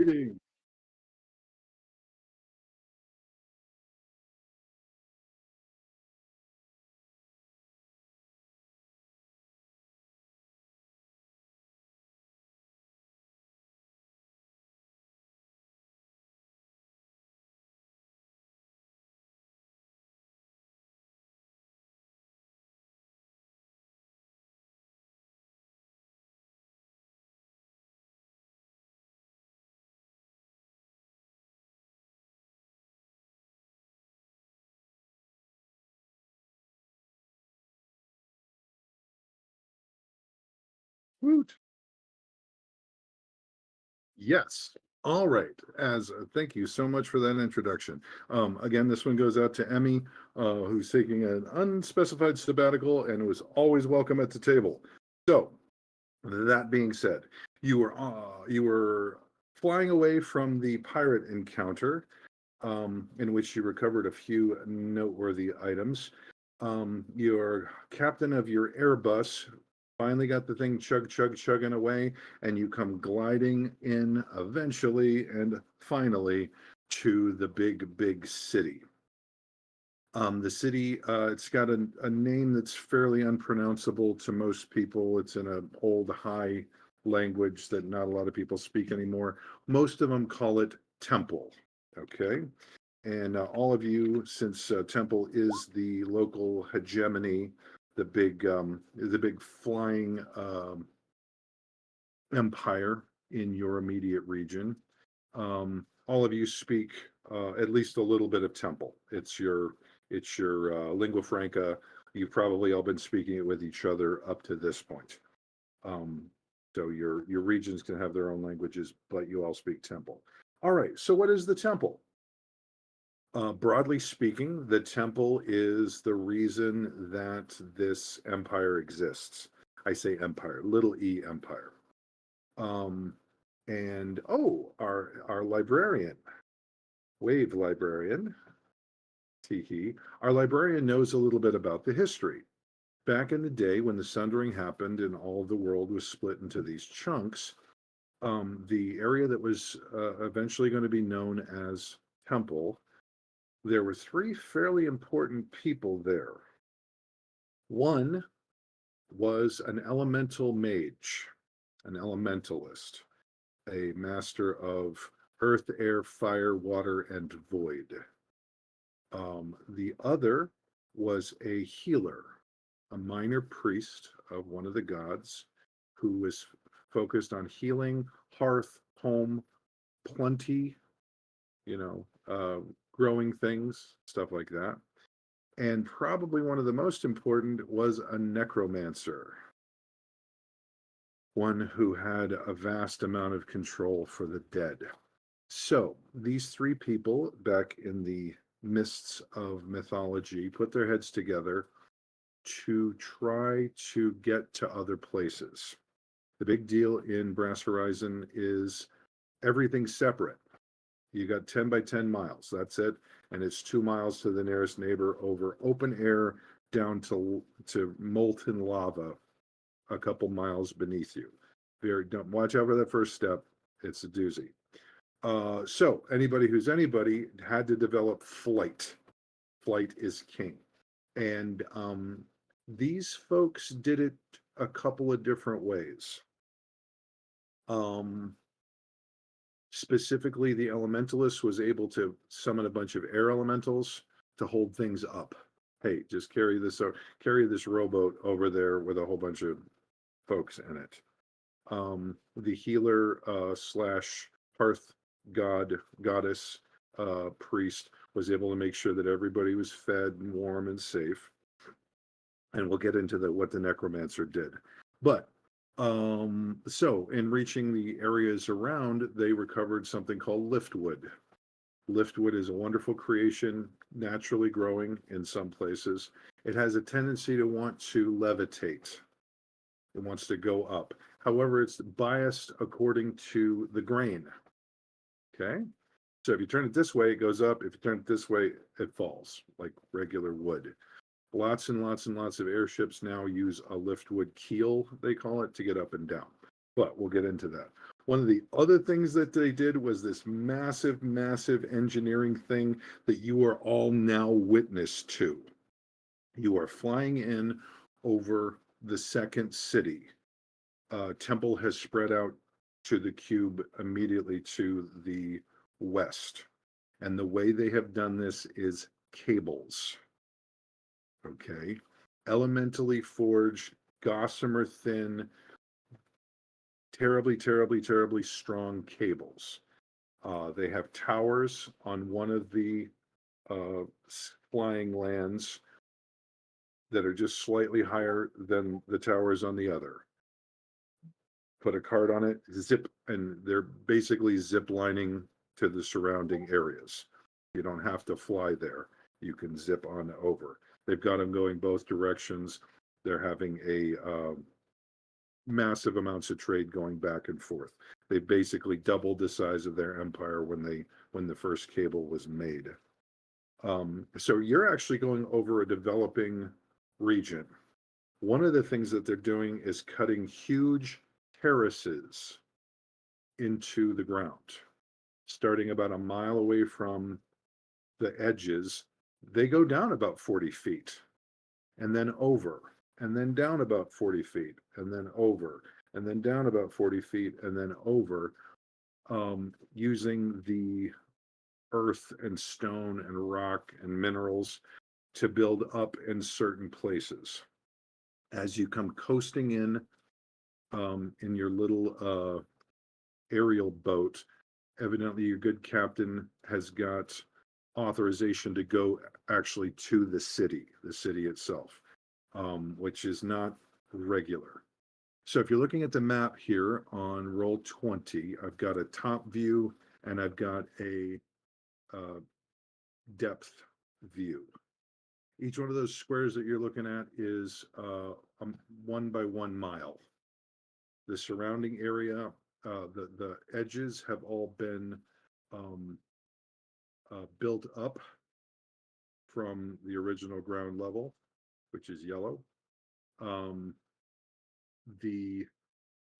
Marketing. Woot. Yes. All right. As thank you so much for that introduction. Again, this one goes out to Emmy, who's taking an unspecified sabbatical and was always welcome at the table. So, that being said, you were flying away from the pirate encounter, in which you recovered a few noteworthy items. Your captain of your Airbus finally got the thing chugging away, and you come gliding in eventually and finally to the big city. The city, it's got a name that's fairly unpronounceable to most people. It's in an old high language that not a lot of people speak anymore. Most of them call it Temple. Okay. And all of you, since Temple is the local hegemony, the big flying empire in your immediate region, all of you speak at least a little bit of Temple. It's your lingua franca. You've probably all been speaking it with each other up to this point. Um, so your regions can have their own languages, but you all speak Temple. All right. So what is the Temple? Broadly speaking, the temple is the reason that this empire exists. I say empire, little e empire. Um, and our librarian, Wave librarian, Tiki, our librarian knows a little bit about the history. Back in the day when the Sundering happened and all of the world was split into these chunks, the area that was eventually going to be known as Temple, there were three fairly important people there. One was an elemental mage, an elementalist, a master of earth, air, fire, water, and void. The other was a healer, a minor priest of one of the gods who was focused on healing, hearth, home, plenty, growing things, stuff like that. And probably one of the most important was a necromancer, one who had a vast amount of control for the dead. So these three people, back in the mists of mythology, put their heads together to try to get to other places. The big deal in Brass Horizon is everything's separate. You got 10 by 10 miles. That's it. And it's 2 miles to the nearest neighbor over open air down to molten lava a couple miles beneath you. Don't watch out for that first step. It's a doozy. So anybody who's anybody had to develop flight. Flight is king. And these folks did it a couple of different ways. Specifically, the elementalist was able to summon a bunch of air elementals to hold things up. Hey, just carry this rowboat over there with a whole bunch of folks in it. The healer slash hearth goddess priest was able to make sure that everybody was fed and warm and safe. And we'll get into what the necromancer did. But so in reaching the areas around, they recovered something called liftwood. Liftwood is a wonderful creation, naturally growing in some places. It has a tendency to want to levitate. It wants to go up. However, it's biased according to the grain. Okay? So if you turn it this way, it goes up. If you turn it this way, it falls, like regular wood. Lots and lots and lots of airships now use a liftwood keel, they call it, to get up and down. But we'll get into that. One of the other things that they did was this massive, massive engineering thing that you are all now witness to. You are flying in over the second city. Temple has spread out to the cube immediately to the west. And the way they have done this is cables. Okay. Elementally forged, gossamer thin, terribly, terribly, terribly strong cables. They have towers on one of the flying lands that are just slightly higher than the towers on the other. Put a card on it, zip, and they're basically zip lining to the surrounding areas. You don't have to fly there. You can zip on over. They've got them going both directions. They're having a massive amounts of trade going back and forth. They basically doubled the size of their empire when the first cable was made. So you're actually going over a developing region. One of the things that they're doing is cutting huge terraces into the ground, starting about a mile away from the edges. They go down about 40 feet and then over, and then down about 40 feet, and then over, and then down about 40 feet, and then over, using the earth and stone and rock and minerals to build up in certain places. As you come coasting in your little aerial boat, evidently your good captain has got authorization to go actually to the city itself, which is not regular. So if you're looking at the map here on roll 20, I've got a top view and I've got a depth view. Each one of those squares that you're looking at is 1 by 1 mile. The surrounding area, the edges have all been built up from the original ground level, which is yellow. The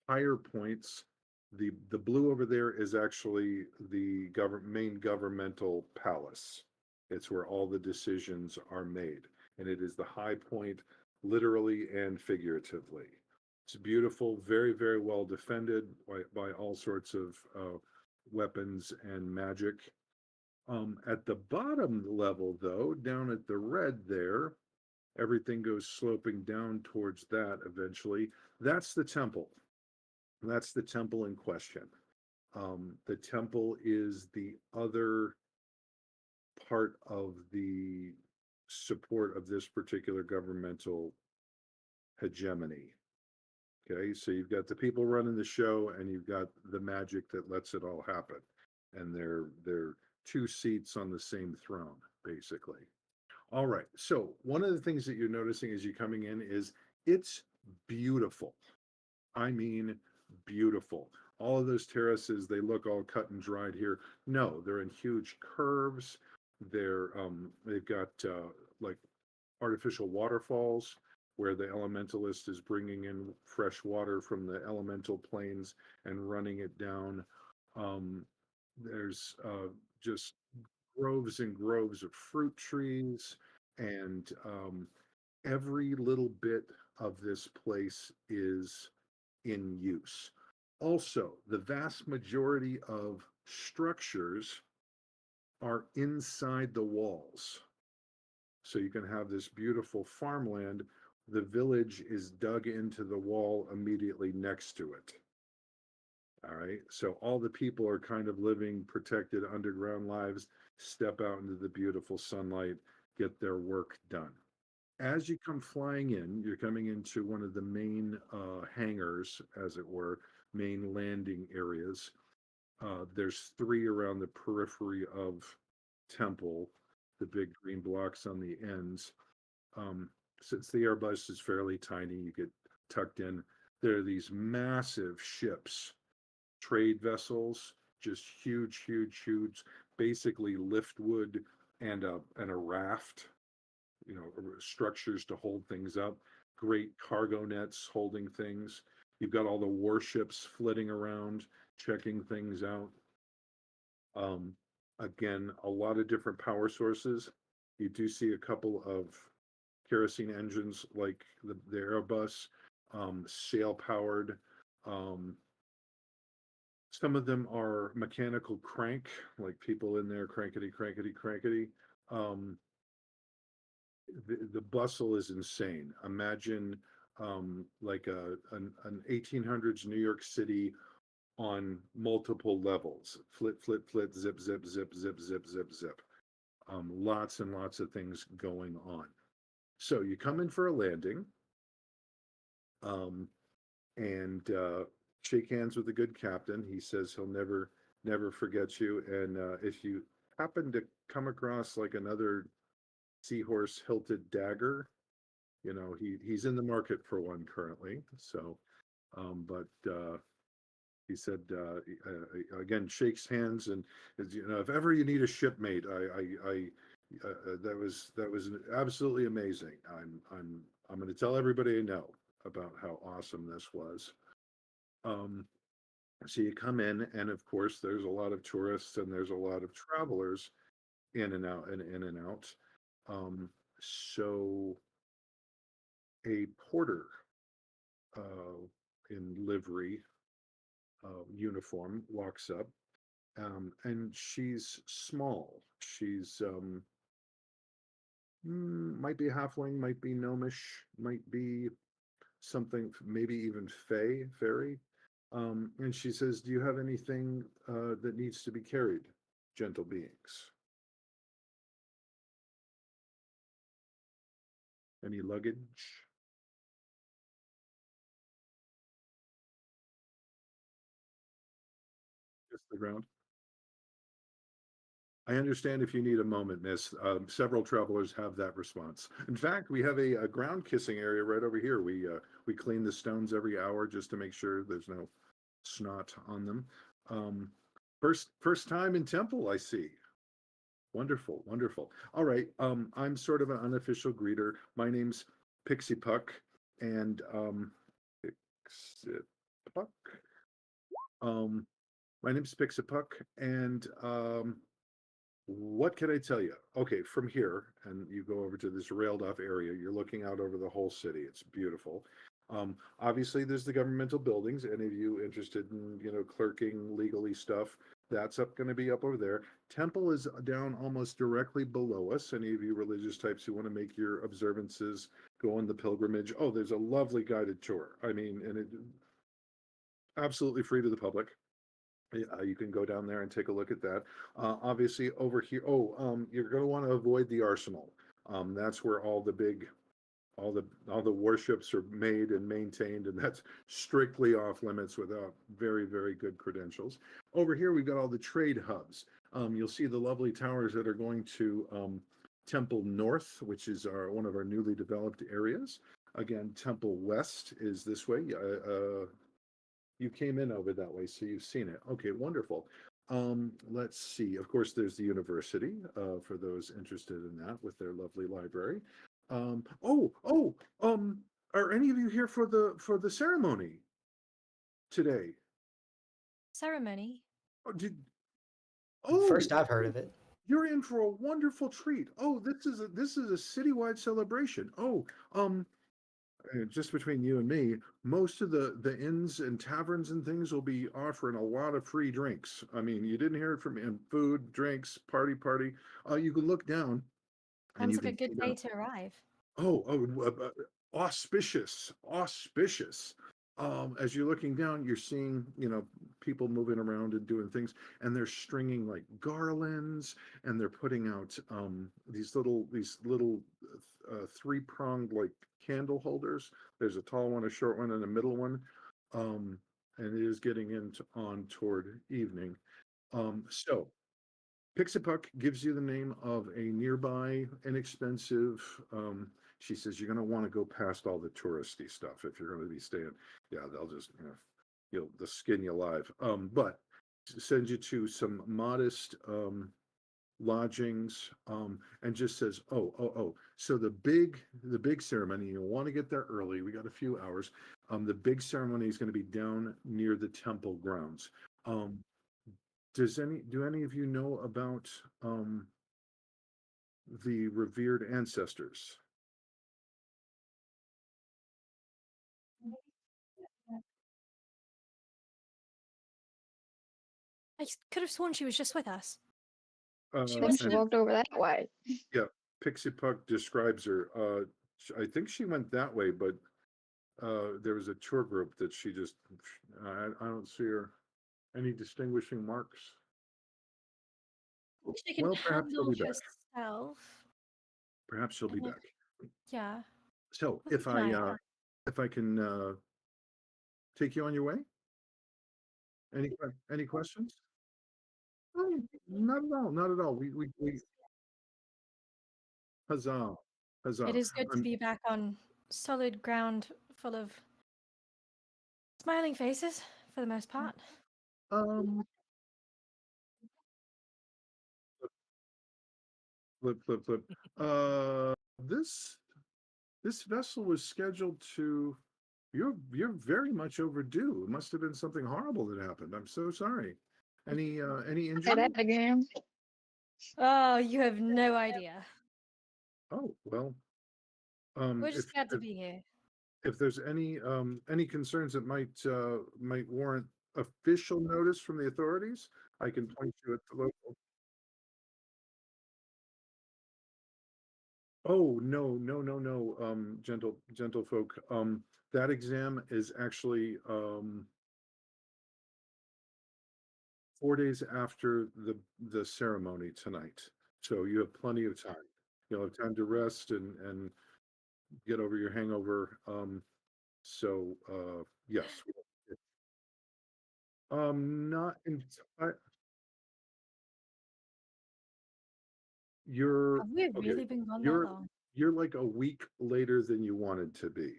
higher points, the blue over there is actually the main governmental palace. It's where all the decisions are made, and it is the high point, literally and figuratively. It's beautiful, very, very well defended by all sorts of weapons and magic. At the bottom level, though, down at the red there, everything goes sloping down towards that eventually. That's the temple. That's the temple in question. The temple is the other part of the support of this particular governmental hegemony. Okay, so you've got the people running the show, and you've got the magic that lets it all happen, and they're two seats on the same throne, basically. All right, so one of the things that you're noticing as you're coming in is it's beautiful. I mean, beautiful. All of those terraces, they look all cut and dried here. No, they're in huge curves. They've got like artificial waterfalls where the elementalist is bringing in fresh water from the elemental planes and running it down. There's just groves and groves of fruit trees, and every little bit of this place is in use. Also, the vast majority of structures are inside the walls. So you can have this beautiful farmland. The village is dug into the wall immediately next to it. All right. So all the people are kind of living protected underground lives, step out into the beautiful sunlight, get their work done. As you come flying in, you're coming into one of the main hangars, as it were, main landing areas. There's 3 around the periphery of Temple, the big green blocks on the ends. Since the Airbus is fairly tiny, you get tucked in. There are these massive ships, trade vessels, just huge, huge, huge, basically liftwood and a raft, structures to hold things up, great cargo nets holding things. You've got all the warships flitting around. checking things out. Um, Again, a lot of different power sources. You do see a couple of kerosene engines like the Airbus, sail powered. Um, some of them are mechanical crank, like people in there crankety, crankety, crankety. Um, the bustle is insane. Imagine like an 1800s New York City on multiple levels. Flit, flit, flit, zip, zip, zip, zip, zip, zip, zip. Lots and lots of things going on. So you come in for a landing, um, and shake hands with a good captain. He says he'll never forget you. And if you happen to come across like another seahorse hilted dagger, he's in the market for one currently. So, but he said again, shakes hands, and if ever you need a shipmate, that was absolutely amazing. I'm going to tell everybody I know about how awesome this was. Um, so you come in, and of course, there's a lot of tourists and there's a lot of travelers in and out and in and out. So a porter uh, in livery uniform walks up, and she's small. She's might be halfling, might be gnomish, might be something, maybe even fairy. And she says, "Do you have anything that needs to be carried, gentle beings? Any luggage?" Just the ground. I understand if you need a moment, miss. Several travelers have that response. In fact, we have a ground kissing area right over here. We clean the stones every hour just to make sure there's no snot on them. Um, first time in temple, I see. Wonderful, wonderful. All right. I'm sort of an unofficial greeter. My name's Pixie Puck, and Pixie Puck. Um, my name's Pixie Puck, and what can I tell you? Okay, from here, and you go over to this railed off area, you're looking out over the whole city. It's beautiful. Obviously, there's the governmental buildings. Any of you interested in, clerking, legally stuff, that's going to be up over there. Temple is down almost directly below us. Any of you religious types who want to make your observances, go on the pilgrimage. Oh, there's a lovely guided tour. I mean, and it absolutely free to the public. You can go down there and take a look at that. Obviously, over here, you're going to want to avoid the arsenal. That's where all the warships are made and maintained, and that's strictly off limits without very, very good credentials. Over here, we've got all the trade hubs. You'll see the lovely towers that are going to Temple North, which is one of our newly developed areas. Again, Temple West is this way. You came in over that way, so you've seen it. Okay, wonderful. Let's see. Of course, there's the university for those interested in that with their lovely library. Um, oh, oh, are any of you here for the ceremony today? Ceremony? Oh, First I've heard of it. You're in for a wonderful treat. Oh, this is a citywide celebration. Oh, just between you and me, most of the inns and taverns and things will be offering a lot of free drinks. I mean, you didn't hear it from me. And food, drinks, party. You can look down and Sounds you like a can good see day now. to arrive. Auspicious, auspicious. As you're looking down, you're seeing, people moving around and doing things, and they're stringing like garlands, and they're putting out these little three-pronged like candle holders. There's a tall one, a short one, and a middle one. And it is getting on toward evening. So Pixapuck gives you the name of a nearby inexpensive. She says you're going to want to go past all the touristy stuff if you're going to be staying. Yeah, they'll just they'll skin you alive. But send you to some modest lodgings, and just says, oh. So the big ceremony. You want to get there early. We got a few hours. The big ceremony is going to be down near the temple grounds. Um, do any of you know about the revered ancestors? I could have sworn she was just with us. She Uh, must She and have. walked over that way. yeah, Pixie Puck describes her. I think she went that way, but there was a tour group that she just. I don't see her. Any distinguishing marks? She can Well, perhaps she'll handle be back. herself. Perhaps she'll be And back. yeah. So We'll keep an eye on her. if I can take you on your way. Any questions? Oh, not at all. Not at all. We huzzah, huzzah. It is good to I'm, be back on solid ground full of smiling faces for the most part. um flip. Uh, this this vessel was scheduled to. You're very much overdue. It must have been something horrible that happened. I'm so sorry. Any Say injury? that again. Oh, you have no idea. Oh well. We're just glad to be here. If there's any concerns that might warrant official notice from the authorities, I can point you at the local. Oh, no, gentle folk. That exam is actually 4 days after the ceremony tonight. So you have plenty of time. You'll have time to rest and get over your hangover. Yes. Not in, you're Have we okay. really been gone that You're long? you're like a week later than you wanted to be.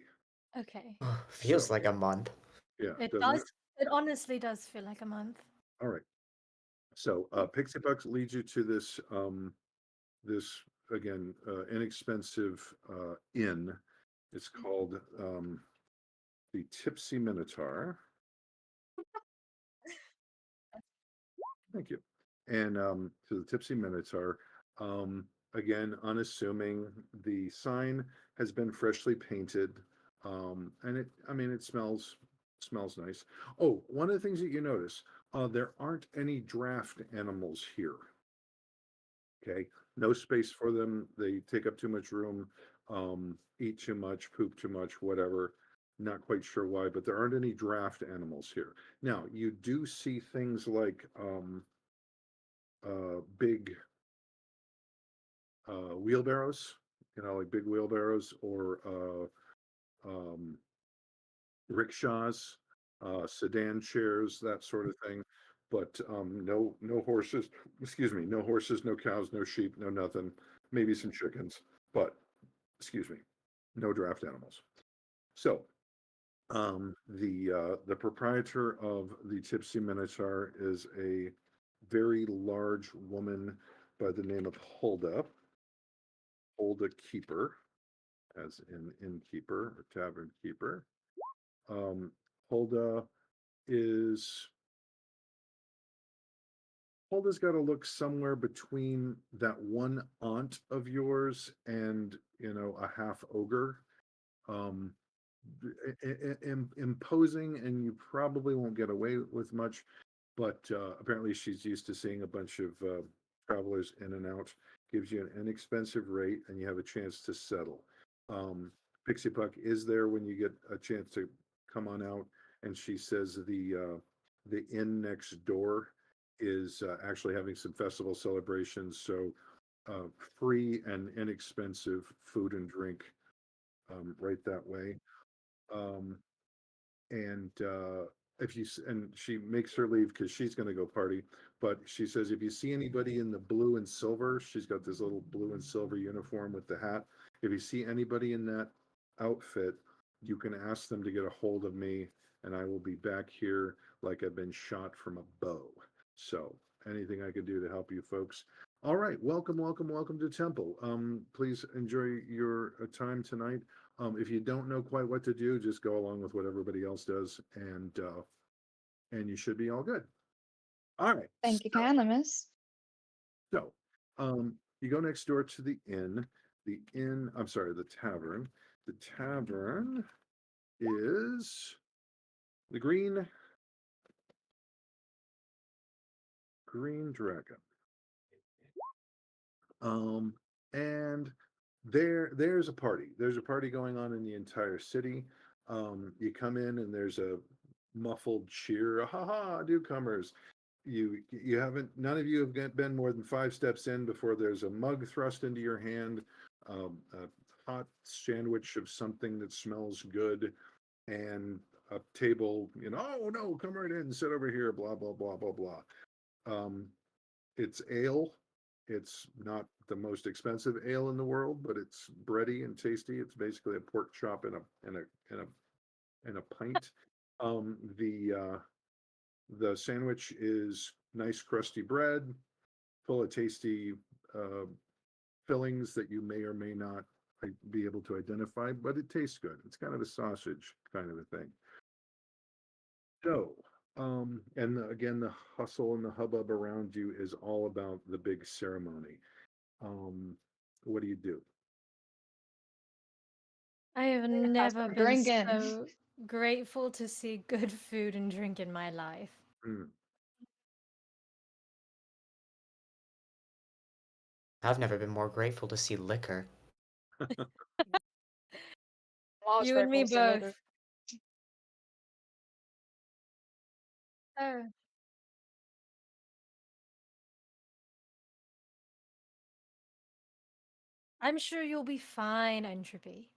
Okay. Feels So like a month. yeah, It doesn't does. it? It honestly does feel like a month. All right. So Pixie Bucks leads you to this again inexpensive inn. It's called the Tipsy Minotaur. Thank you. And to the Tipsy Minotaur, again, unassuming. The sign has been freshly painted, and I mean, it smells nice. Oh, one of the things that you notice, there aren't any draft animals here. Okay, no space for them. They take up too much room, eat too much, poop too much, whatever. Not quite sure why, but there aren't any draft animals here. Now, you do see things like big wheelbarrows, like big wheelbarrows or rickshaws, sedan chairs, that sort of thing. But no horses. Excuse me, no horses, no cows, no sheep, no nothing. Maybe some chickens, but excuse me, no draft animals. So the proprietor of the Tipsy Minotaur is a very large woman by the name of Hulda Keeper, as in innkeeper or tavern keeper. Um, Hulda is Hulda's got to look somewhere between that one aunt of yours and a half ogre. Um, Imposing, and you probably won't get away with much. But apparently, she's used to seeing a bunch of travelers in and out. Gives you an inexpensive rate, and you have a chance to settle. Um, Pixie Puck is there when you get a chance to come on out, and she says the inn next door is actually having some festival celebrations, so free and inexpensive food and drink right that way. Um, and if you and she makes her leave because she's going to go party, but she says if you see anybody in the blue and silver, she's got this little blue and silver uniform with the hat. If you see anybody in that outfit, you can ask them to get a hold of me, and I will be back here like I've been shot from a bow. So anything I can do to help you folks. All right, welcome to Temple. Please enjoy your time tonight. If you don't know quite what to do, just go along with what everybody else does, and you should be all good. All right. Thank you, Cannabis. So, you go next door to the inn. The inn, I'm sorry, the tavern. The tavern is the Green Dragon. And there's a party. There's a party going on in the entire city. You come in and there's a muffled cheer. Ha ha, newcomers. You haven't, none of you have been more than 5 steps in before there's a mug thrust into your hand, a hot sandwich of something that smells good, and a table, oh no, come right in, sit over here, blah, blah, blah, blah, blah. It's ale. It's not the most expensive ale in the world, but it's bready and tasty. It's basically a pork chop in a pint. The sandwich is nice crusty bread, full of tasty fillings that you may or may not be able to identify, but it tastes good. It's kind of a sausage kind of a thing. So, and again, the hustle and the hubbub around you is all about the big ceremony. What do you do? I have How's never the been drinking? so grateful to see good food and drink in my life. I've never been more grateful to see liquor. I'm always You and me grateful to see liquor. both. Oh. I'm sure you'll be fine, Entropy.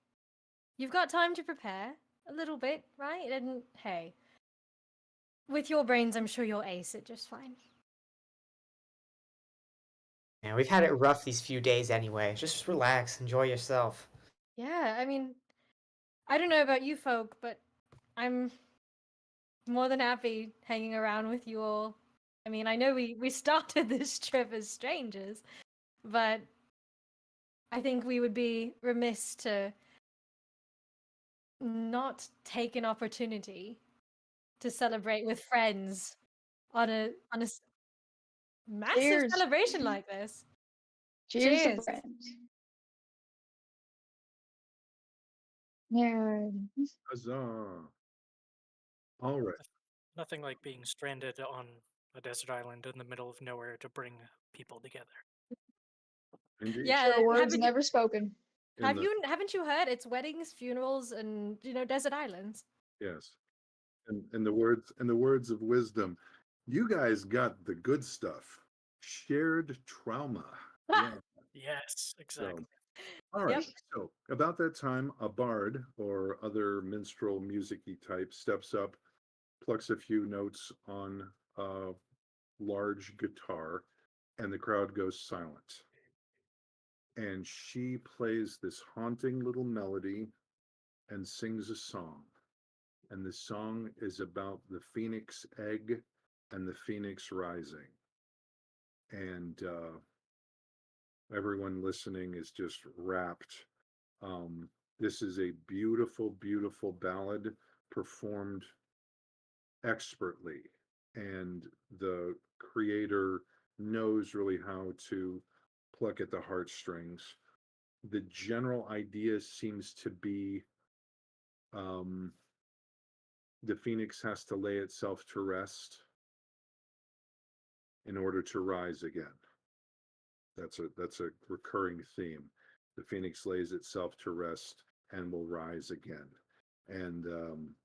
You've got time to prepare a little bit, right? And hey, with your brains, I'm sure you'll ace it just fine. Yeah, we've had it rough these few days anyway. Just relax, enjoy yourself. Yeah, I mean, I don't know about you folk, but I'm more than happy hanging around with you all. I mean, I know we started this trip as strangers, but I think we would be remiss to not take an opportunity to celebrate with friends on a massive Cheers. celebration like this. Cheers to Cheers. friends. Yeah. Huzzah. All right. Nothing like being stranded on a desert island in the middle of nowhere to bring people together. Indeed. Yeah, Sure words haven't you, never spoken. haven't you heard? It's weddings, funerals, and desert islands. Yes. And the words of wisdom. You guys got the good stuff. Shared trauma. Yeah. Yes, exactly. So, all right. Yep. So about that time, a bard or other minstrel music-y type steps up, plucks a few notes on a large guitar, and the crowd goes silent. And she plays this haunting little melody and sings a song. And the song is about the phoenix egg and the phoenix rising. And everyone listening is just rapt. This is a beautiful, beautiful ballad performed expertly, and the creator knows really how to pluck at the heartstrings. The general idea seems to be the phoenix has to lay itself to rest in order to rise again. That's a recurring theme. The phoenix lays itself to rest and will rise again. And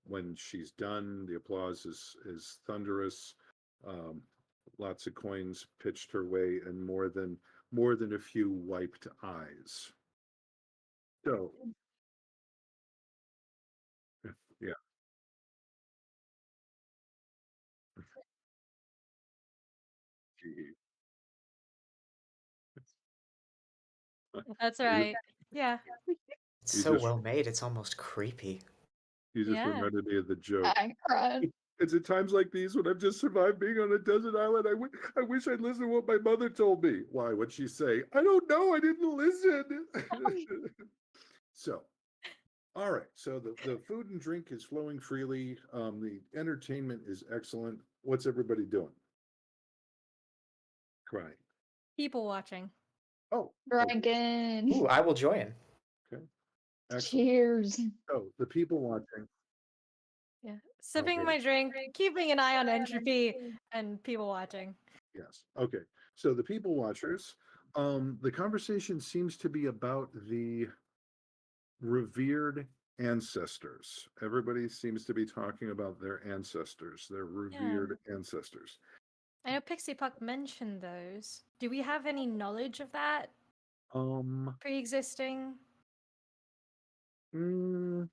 when she's done, the applause is thunderous. Lots of coins pitched her way, and more than a few wiped eyes. So, yeah. That's right. Yeah. It's You so just well made, it's almost creepy. Yeah. reminded me of the joke. I'm crying. It's at times like these when I've just survived being on a desert island. I wish I'd listened to what my mother told me. Why? What'd she say? I don't know. I didn't listen. So, all right. So the food and drink is flowing freely. The entertainment is excellent. What's everybody doing? Crying. People watching. Oh, okay. Dragon. Ooh, I will join. Excellent. Cheers. So the people watching. Yeah. Sipping Okay. my drink, keeping an eye on entropy, and people watching. Yes. Okay. So the people watchers, the conversation seems to be about the revered ancestors. Everybody seems to be talking about their ancestors, their revered ancestors. I know Pixie Puck mentioned those. Do we have any knowledge of that pre-existing? Mm,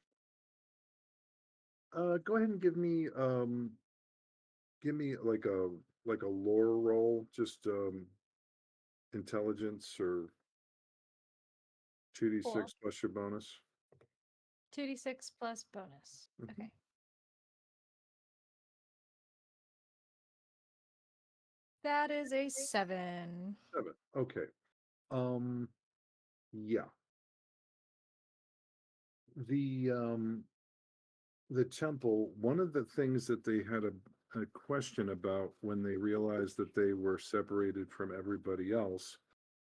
go ahead and give me like a lore roll, just intelligence or 2d6 Cool. plus your bonus. 2d6 plus bonus. Mhm. Okay. That is a 7. 7. Okay. Yeah. The temple, one of the things that they had a question about when they realized that they were separated from everybody else,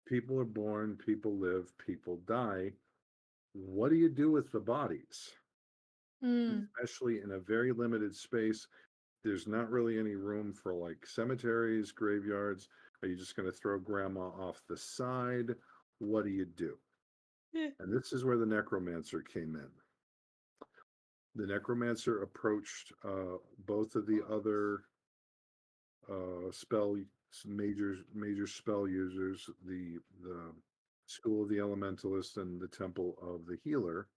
people are born, people live, people die. What do you do with the bodies? Especially in a very limited space. There's not really any room for like cemeteries, graveyards. Are you just going to throw grandma off the side? What do you do? And this is where the necromancer came in. The necromancer approached both of the other major spell users, the school of the elementalist and the temple of the healer,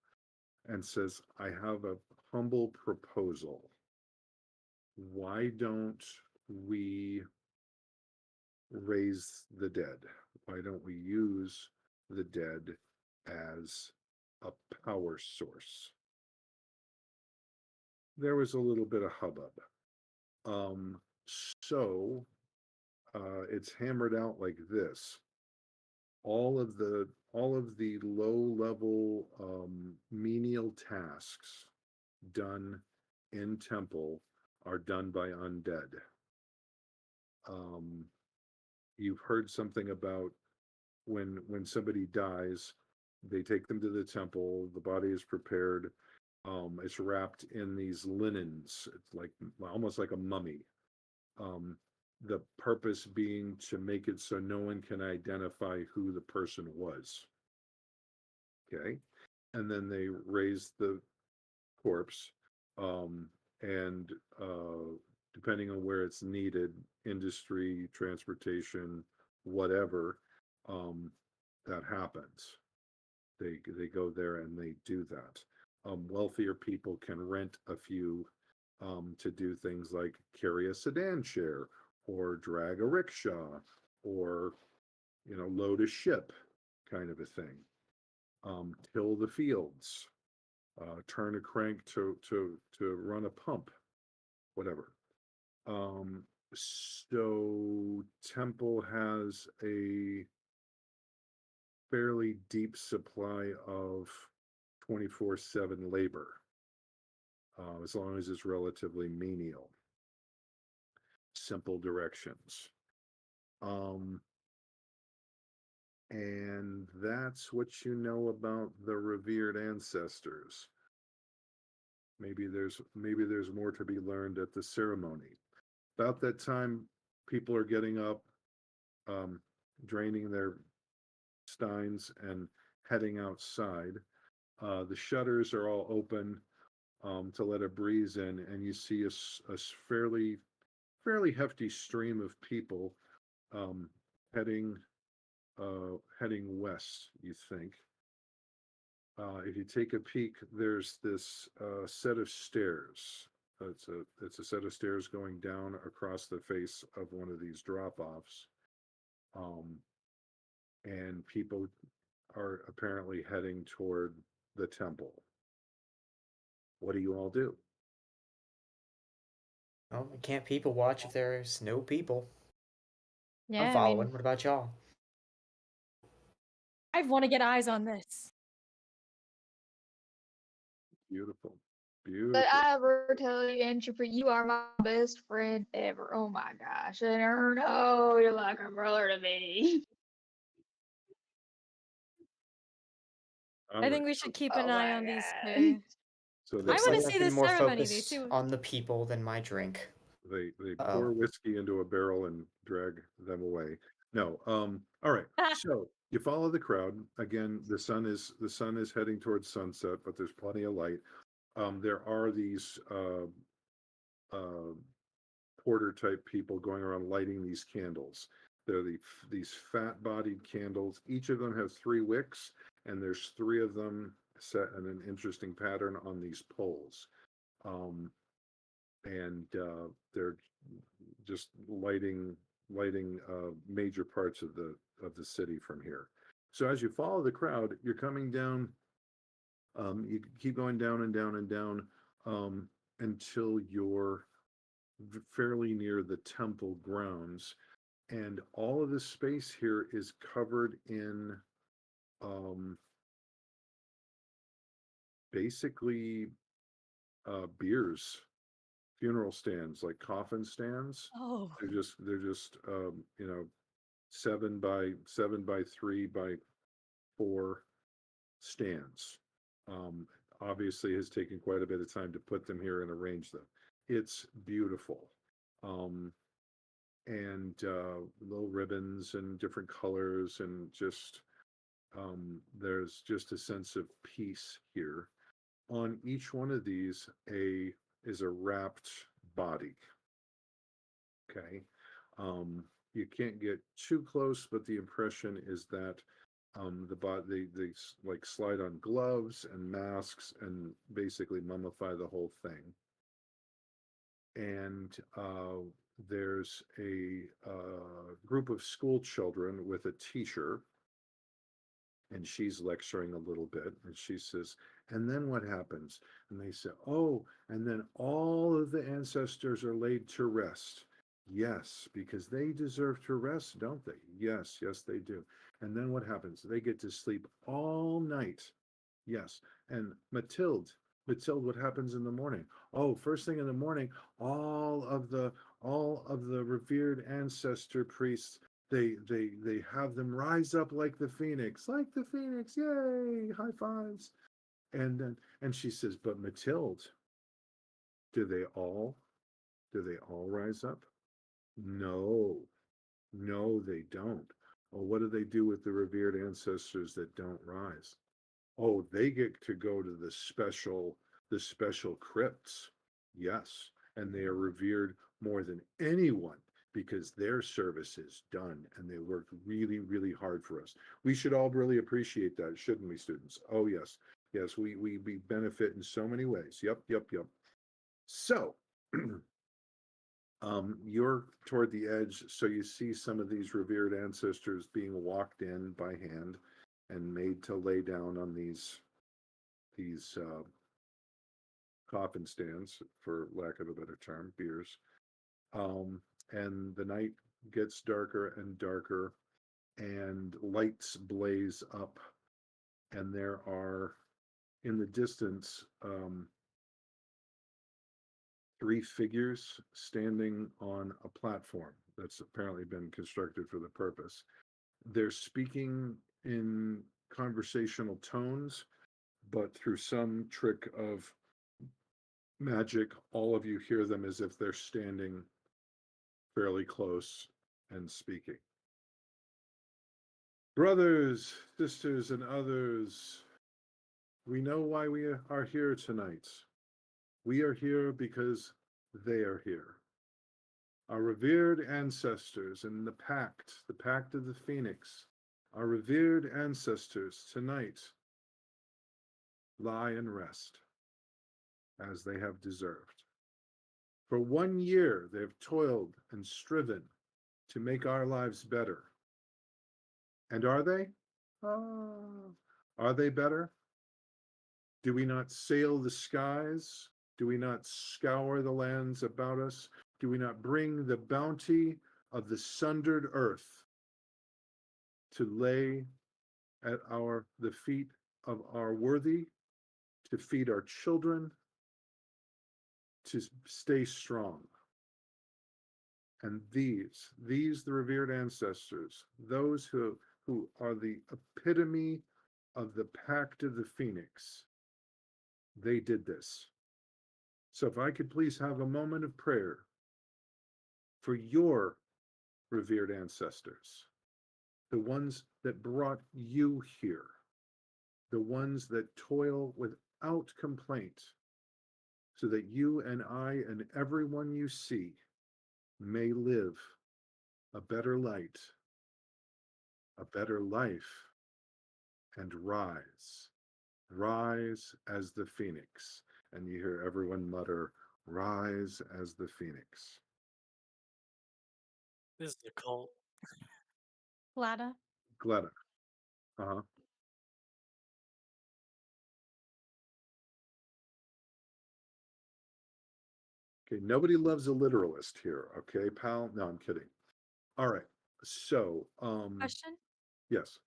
and says, I have a humble proposal. Why don't we raise the dead? Why don't we use the dead as a power source? There was a little bit of hubbub. So it's hammered out like this. All of the low level menial tasks done in temple are done by undead. You've heard something about when somebody dies, they take them to the temple, the body is prepared, it's wrapped in these linens. It's like almost like a mummy. The purpose being to make it so no one can identify who the person was. Okay. And then they raise the corpse, and depending on where it's needed, industry, transportation, whatever, that happens. They go there and they do that. Wealthier people can rent a few to do things like carry a sedan chair or drag a rickshaw or load a ship, kind of a thing. Till the fields, turn a crank to run a pump, whatever. So Temple has a fairly deep supply of 24/7 labor, as long as it's relatively menial. Simple directions. And that's what you know about the revered ancestors. Maybe there's more to be learned at the ceremony. About that time, people are getting up, draining their steins and heading outside. The shutters are all open to let a breeze in, and you see a fairly hefty stream of people heading west, you think. If you take a peek, there's this set of stairs. It's a set of stairs going down across the face of one of these drop-offs. And people are apparently heading toward the temple. What do you all do? Oh, can't people watch if there's no people? Yeah, I'm I following. mean, What about y'all? I want to get eyes on this. Beautiful. Beautiful. Did I ever tell you, Entropy, you are my best friend ever. Oh my gosh. And no, you're like a brother to me. All I right. think we should keep Oh an eye my on these god. two. So I Looks wanna like I've see been this more ceremony. They focused seem on the people than my drink. they Oh. pour whiskey into a barrel and drag them away. No. All right. So you follow the crowd. Again, the sun is heading towards sunset, but there's plenty of light. There are these uh, porter type people going around lighting these candles. They're these fat bodied candles. Each of them have 3 wicks, and there's 3 of them set in an interesting pattern on these poles. And they're just lighting major parts of the city from here. So as you follow the crowd, you're coming down. You keep going down and down and down until you're fairly near the temple grounds, and all of this space here is covered in basically beers, funeral stands, like coffin stands. Oh. They're just 7 by 3 by 4 stands. Obviously has taken quite a bit of time to put them here and arrange them. It's beautiful. And little ribbons and different colors, and just there's just a sense of peace here. On each one of these is a wrapped body. Okay. You can't get too close, but the impression is that the body they like slide on gloves and masks and basically mummify the whole thing. And there's a group of school children with a teacher, and she's lecturing a little bit, and she says, and then what happens? And they say, oh, and then all of the ancestors are laid to rest. Yes, because they deserve to rest, don't they? Yes, yes, they do. And then what happens? They get to sleep all night. Yes. And Mathilde, what happens in the morning? Oh, first thing in the morning, all of the revered ancestor priests, they have them rise up like the phoenix, yay, high fives. And then she says, but Mathilde, do they all rise up? No, they don't. Oh, what do they do with the revered ancestors that don't rise? Oh, they get to go to the special crypts. Yes, and they are revered more than anyone because their service is done, and they worked really, really hard for us. We should all really appreciate that, shouldn't we, students? Oh yes, yes, we benefit in so many ways. Yep. So you're toward the edge, so you see some of these revered ancestors being walked in by hand and made to lay down on these coffin stands, for lack of a better term, beers. And the night gets darker and darker, and lights blaze up, and there are in the distance 3 figures standing on a platform that's apparently been constructed for the purpose. They're speaking in conversational tones, but through some trick of magic, all of you hear them as if they're standing fairly close and speaking. Brothers, sisters, and others, we know why we are here tonight. We are here because they are here. Our revered ancestors in the pact of the Phoenix, our revered ancestors tonight lie and rest as they have deserved. For 1 year, they have toiled and striven to make our lives better. And are they? Are they better? Do we not sail the skies? Do we not scour the lands about us? Do we not bring the bounty of the sundered earth to lay at the feet of our worthy, to feed our children, to stay strong. And these, the revered ancestors, those who are the epitome of the pact of the Phoenix, they did this. So if I could please have a moment of prayer for your revered ancestors, the ones that brought you here, the ones that toil without complaint, so that you and I and everyone you see may live a better light, a better life, and rise as the phoenix. And you hear everyone mutter, rise as the phoenix. This is the cult. Lada. Gletta. Uh-huh. Okay, nobody loves a literalist here, okay, pal? No, I'm kidding. All right. So, Question? yes.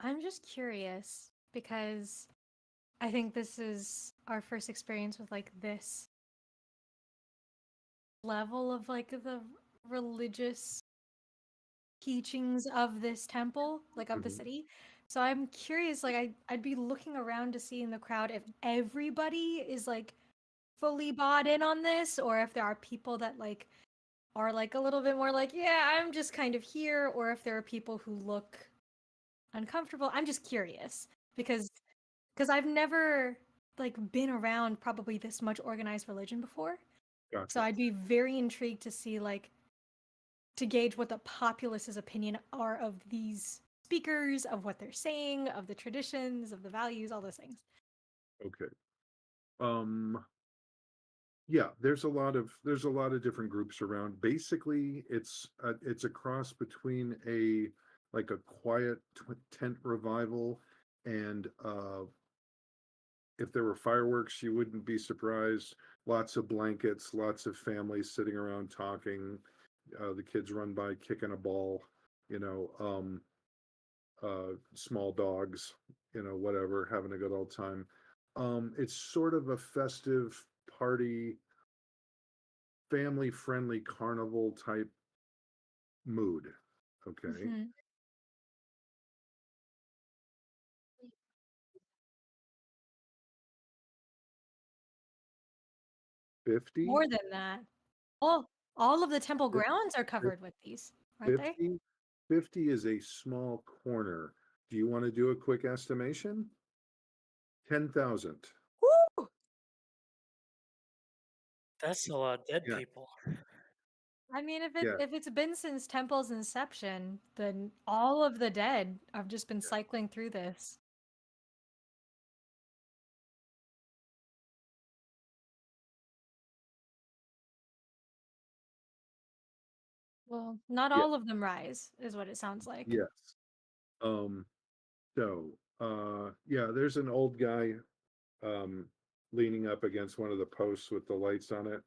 I'm just curious because I think this is our first experience with like this level of like the religious teachings of this temple, like of the Mhm. city. So I'm curious, like I'd be looking around to see in the crowd if everybody is like fully bought in on this, or if there are people that like are like a little bit more like, yeah, I'm just kind of here, or if there are people who look uncomfortable. I'm just curious because I've never like been around probably this much organized religion before. So Gotcha. I'd be very intrigued to see like to gauge what the populace's opinion are of these speakers, of what they're saying, of the traditions, of the values, all those things. Okay. Yeah, there's a lot of different groups around. Basically, it's a cross between a quiet tent revival and if there were fireworks, you wouldn't be surprised. Lots of blankets, lots of families sitting around talking. The kids run by kicking a ball, you know, small dogs, whatever, having a good old time. It's sort of a festive party, family friendly carnival type mood. Okay. Mhm. 50, More than that. All of the temple grounds are covered with these, aren't they? 50, 50 is a small corner. Do you want to do a quick estimation? 10,000. Woo! That's a lot of dead Yeah. people. I mean, Yeah. if it's been since Temple's inception, then all of the dead have just been cycling through this. Well, not Yeah. all of them rise, is what it sounds like. Yes. Um, so yeah, there's an old guy um leaning up against one of the posts with the lights on it,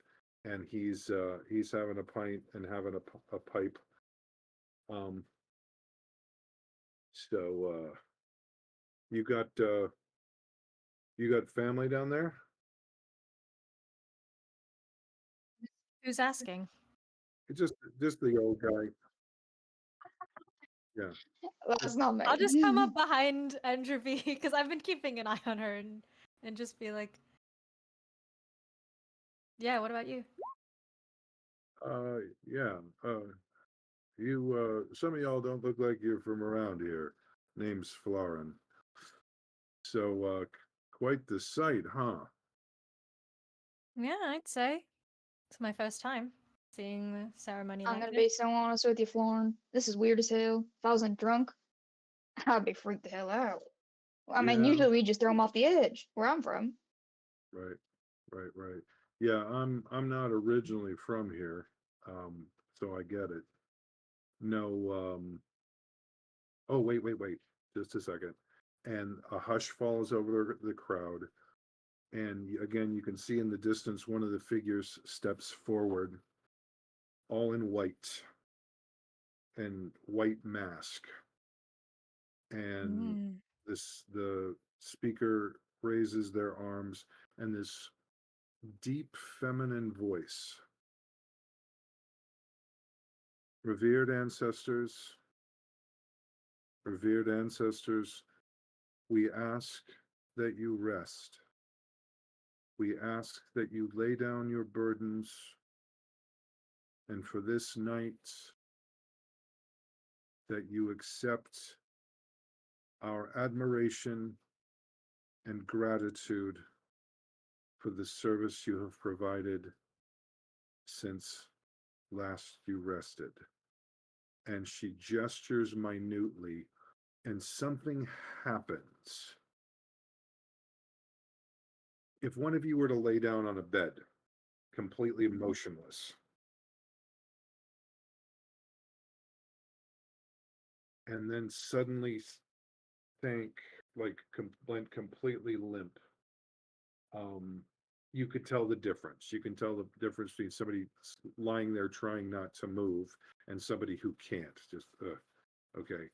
and he's having a pint and having a pipe. Um, so you got family down there? Who's asking? It's just the old guy. Yeah. That's not I'll just come me. up behind Entropy because I've been keeping an eye on her and just be like, yeah, what about you? Yeah. You some of y'all don't look like you're from around here. Name's Florin. So quite the sight, huh? Yeah, I'd say it's my first time seeing the ceremony I'm like gonna this. be so honest with you, Florin. This is weird as hell. If I wasn't drunk, I'd be freaked the hell out. I mean, Yeah, usually we just throw them off the edge where I'm from. right, right. Yeah, I'm not originally from here, so I get it. No, oh wait, just a second. And a hush falls over the crowd, and again you can see in the distance one of the figures steps forward, all in white and white mask, and the speaker raises their arms, and this deep feminine voice. Revered ancestors, we ask that you rest. We ask that you lay down your burdens, and for this night, that you accept our admiration and gratitude for the service you have provided since last you rested. And she gestures minutely, and something happens. If one of you were to lay down on a bed, completely motionless, and then suddenly went completely limp, you could tell the difference. You can tell the difference between somebody lying there trying not to move and somebody who can't. Just okay.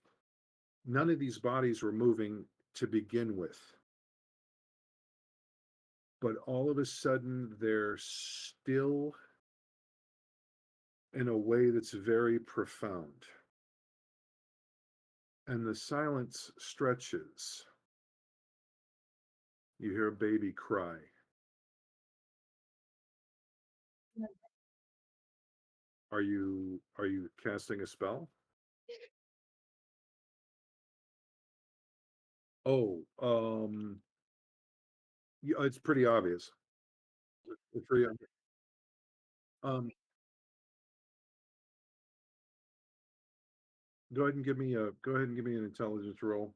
None of these bodies were moving to begin with, but all of a sudden they're still in a way that's very profound. And the silence stretches. You hear a baby cry. Are you casting a spell? Oh, yeah, it's pretty obvious. It's pretty obvious. Go ahead and give me an intelligence roll.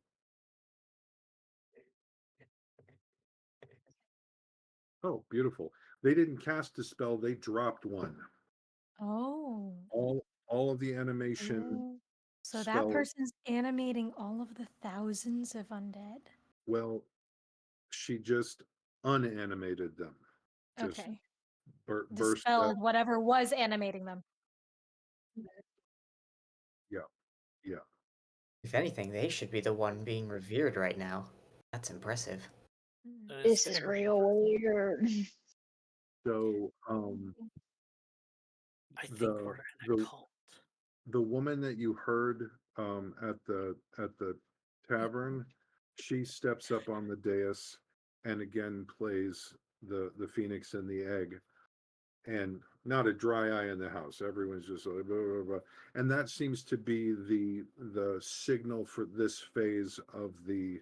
Oh, beautiful. They didn't cast a spell, they dropped one. Oh. All of the animation Oh. So that spell, person's animating all of the thousands of undead. well, she just unanimated them. Just Okay. burst that. Dispelled whatever was animating them. Yeah. If anything, they should be the one being revered right now. That's impressive. Mm. That This is fair. real weird. So I think the we're in a the cult. the woman that you heard at the tavern, she steps up on the dais and again plays the phoenix and the egg, and not a dry eye in the house. Everyone's just like blah, blah, blah. And that seems to be the signal for this phase of the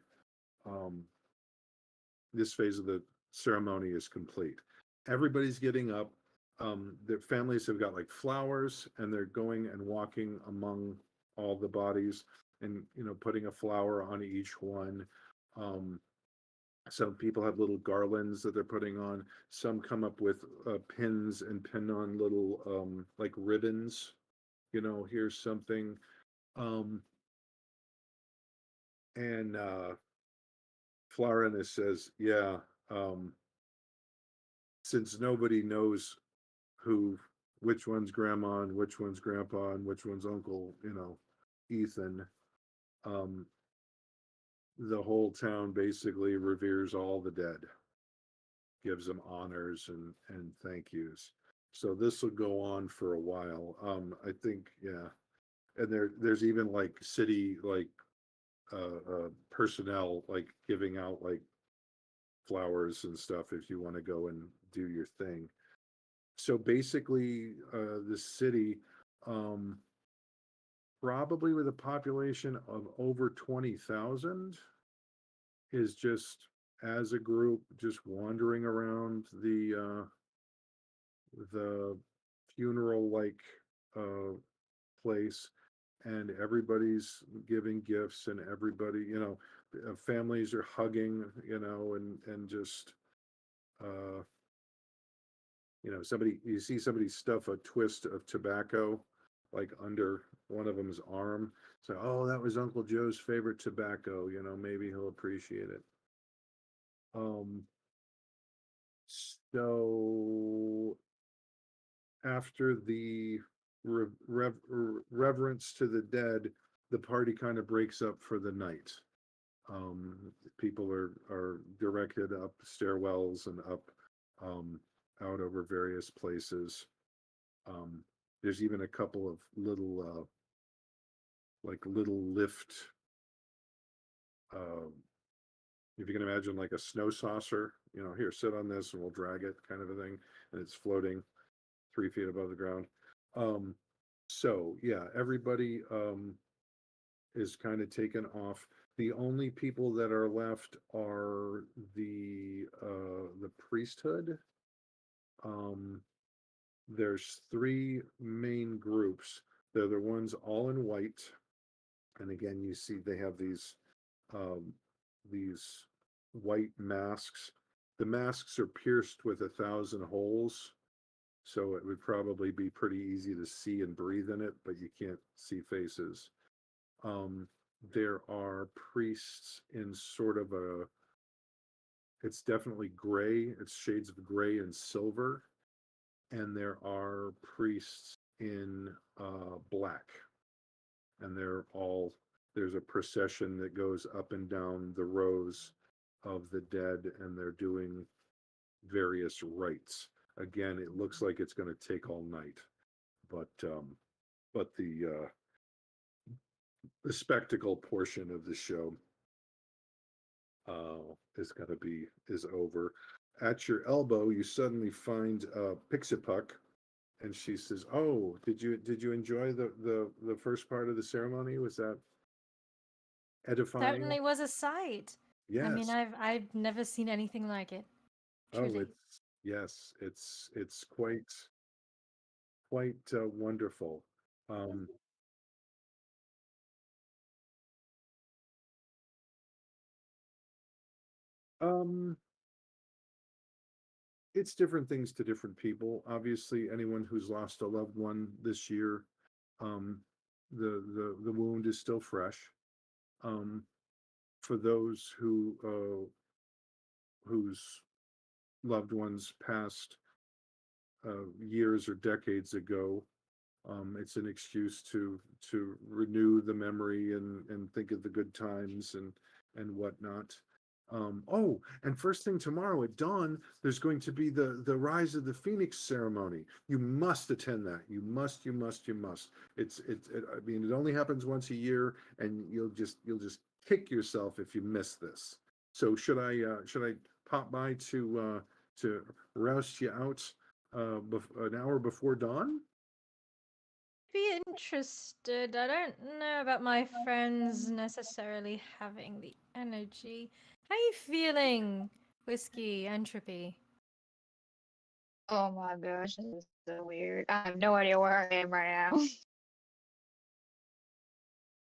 ceremony is complete. Everybody's getting up. Their families have got like flowers, and they're going and walking among all the bodies, and putting a flower on each one. Some people have little garlands that they're putting on. Some come up with pins and pin on little like ribbons. Here's something. And Florinus says, yeah, since nobody knows which one's grandma and which one's grandpa and which one's uncle, Ethan, the whole town basically reveres all the dead, gives them honors and thank yous. So this will go on for a while. I think, yeah. And there's even like city personnel like giving out like flowers and stuff if you want to go and do your thing. So basically, the city, probably with a population of over 20,000, is just as a group just wandering around the funeral like place, and everybody's giving gifts, and everybody, families are hugging, and just you see somebody stuff a twist of tobacco like under one of them's arm. So, oh, that was Uncle Joe's favorite tobacco, maybe he'll appreciate it. So after the reverence to the dead, the party kind of breaks up for the night. People are directed up stairwells and up out over various places. There's even a couple of little little lift, if you can imagine like a snow saucer, here, sit on this and we'll drag it kind of a thing, and it's floating 3 feet above the ground. So yeah, everybody is kind of taken off. The only people that are left are the priesthood. There's 3 main groups. They're the ones all in white, and again, you see they have these white masks. The masks are pierced with 1,000 holes, so it would probably be pretty easy to see and breathe in it, but you can't see faces. There are priests in sort of it's definitely gray, it's shades of gray and silver, and there are priests in black, and there's a procession that goes up and down the rows of the dead, and they're doing various rites. Again, it looks like it's going to take all night, but the spectacle portion of the show is over. At your elbow, you suddenly find Pixie-Puck, and she says, "Oh, did you enjoy the first part of the ceremony? Was that edifying?" Certainly was a sight. I mean, Yes. I've never seen anything like it. Oh, Truly. it's quite wonderful. Um, it's different things to different people. Obviously, anyone who's lost a loved one this year, the wound is still fresh. For those whose loved ones passed years or decades ago, it's an excuse to renew the memory and think of the good times and whatnot. Oh, and first thing tomorrow at dawn, there's going to be the Rise of the Phoenix ceremony. You must attend that. You must. I mean, it only happens once a year, and you'll just kick yourself if you miss this. So should I pop by to roust you out an hour before dawn? Be interested. I don't know about my friends necessarily having the energy. How are you feeling, Whiskey Entropy? Oh my gosh, this is so weird. I have no idea where I am right now.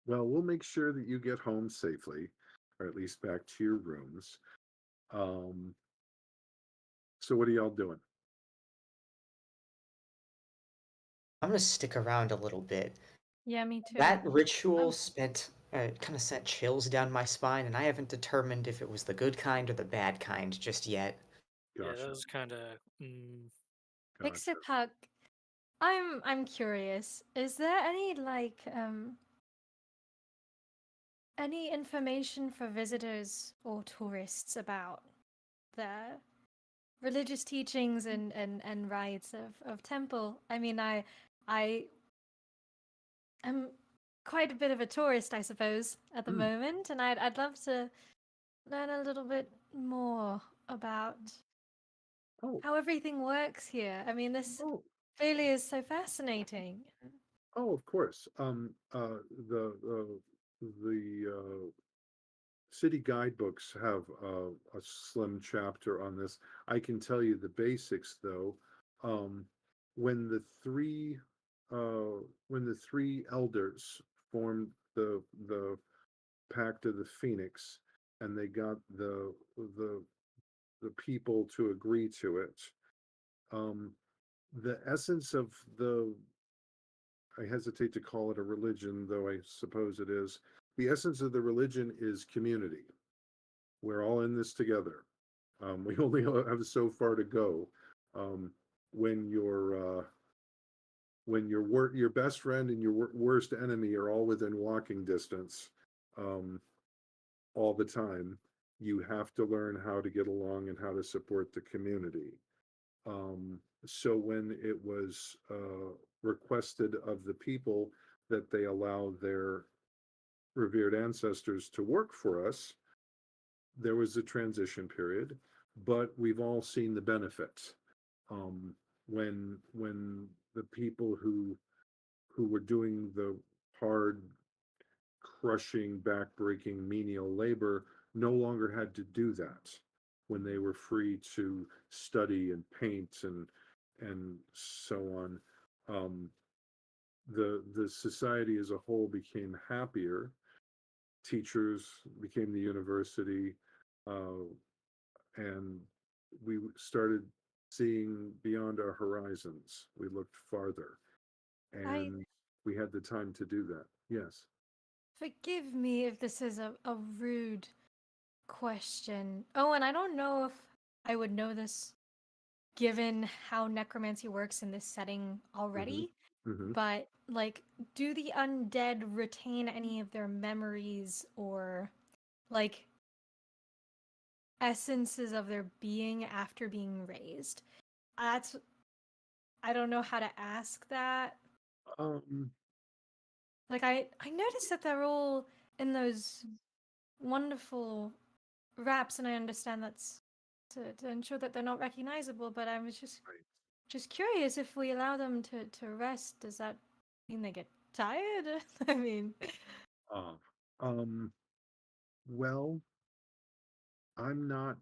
Well, we'll make sure that you get home safely, or at least back to your rooms. So what are y'all doing? I'm gonna stick around a little bit. Yeah, me too. That ritual Um, kind of sent chills down my spine, and I haven't determined if it was the good kind or the bad kind just yet. Yeah, that Gotcha. was kind of. Gotcha. Pixie-Puck, I'm curious. Is there any information for visitors or tourists about the religious teachings and rites of temple? I mean, I am quite a bit of a tourist, I suppose, at the Hmm. moment, and I'd love to learn a little bit more about Oh, how everything works here. I mean, this oh, really is so fascinating. oh, of course. The city guidebooks have a slim chapter on this. I can tell you the basics, though. Um, when the three elders formed the Pact of the Phoenix, and they got the people to agree to it. The essence of I hesitate to call it a religion, though I suppose it is. The essence of the religion is community. We're all in this together. We only have so far to go. Um, when your best friend and your worst enemy are all within walking distance, all the time, you have to learn how to get along and how to support the community. So when it was requested of the people that they allow their revered ancestors to work for us, there was a transition period, but we've all seen the benefits. When the people who were doing the hard, crushing, backbreaking menial labor no longer had to do that, when they were free to study and paint and so on. The society as a whole became happier. Teachers became the university, uh, and we started seeing beyond our horizons. We looked farther, I and we had the time to do that. Yes. forgive me if this is a rude question. Oh, and I don't know if I would know this given how necromancy works in this setting already, Hmm. but like, do the undead retain any of their memories or like essences of their being after being raised? That's I don't know how to ask that. Um, Like I noticed that they're all in those wonderful wraps, and I understand that's to ensure that they're not recognizable, but I was right. just curious, if we allow them to rest, does that mean they get tired? I mean, Uh, um, well, I'm not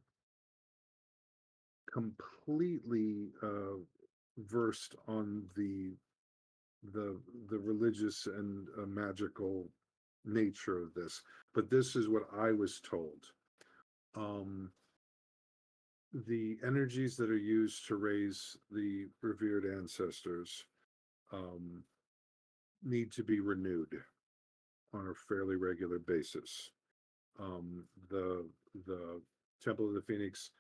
completely versed on the the religious and magical nature of this, but this is what I was told. Um, the energies that are used to raise the revered ancestors um, need to be renewed on a fairly regular basis. The Temple of the Phoenix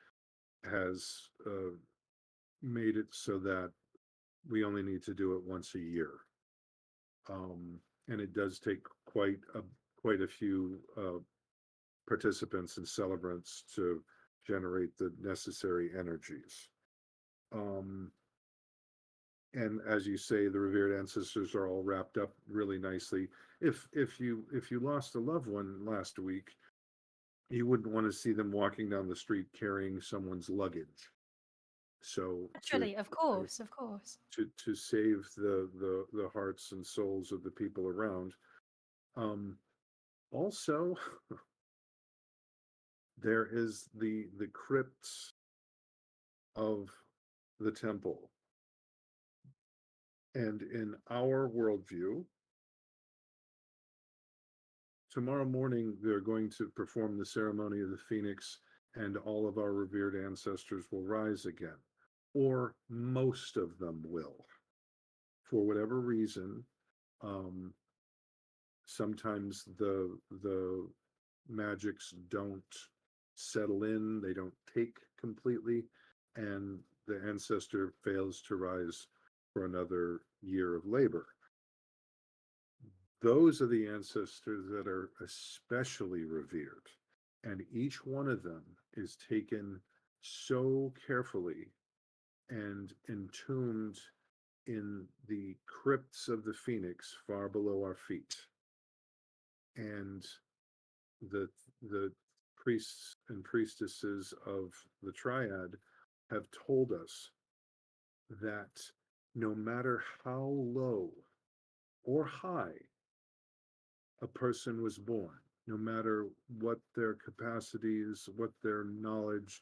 has made it so that we only need to do it once a year. And it does take quite a few participants and celebrants to generate the necessary energies. Um, and as you say, the revered ancestors are all wrapped up really nicely. If you lost a loved one last week, you wouldn't want to see them walking down the street carrying someone's luggage. So naturally, of course, of course. to save the hearts and souls of the people around. Also, there is the crypts of the temple, and in our worldview, tomorrow morning they're going to perform the ceremony of the phoenix, and all of our revered ancestors will rise again, or most of them will, for whatever reason. Um, Sometimes the magics don't settle in, they don't take completely, and the ancestor fails to rise for another year of labor. Those are the ancestors that are especially revered, and each one of them is taken so carefully and entombed in the crypts of the phoenix far below our feet. And the the priests and priestesses of the triad have told us that no matter how low or high a person was born, no matter what their capacities, what their knowledge,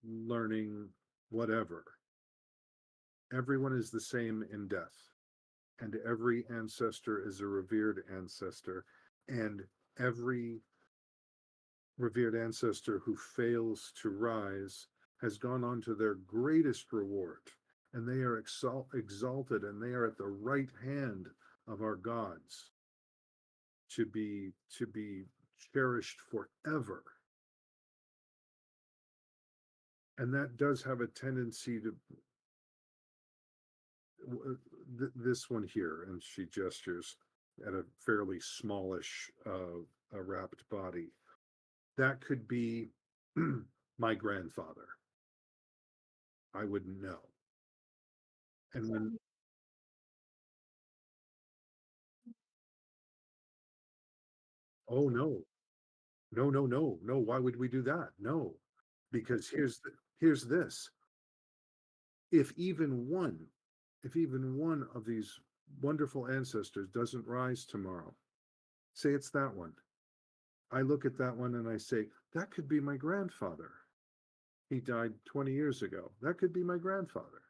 learning, whatever, everyone is the same in death. And every ancestor is a revered ancestor. And every revered ancestor who fails to rise has gone on to their greatest reward, and they are exalted, and they are at the right hand of our gods to be cherished forever. And that does have a tendency to this one here, and she gestures at a fairly smallish wrapped body. That could be my grandfather. I wouldn't know. And when oh no, no, why would we do that? No, because here's this. If even one, if even one of these wonderful ancestors doesn't rise tomorrow, say it's that one. I look at that one and I say, that could be my grandfather. He died 20 years ago. That could be my grandfather.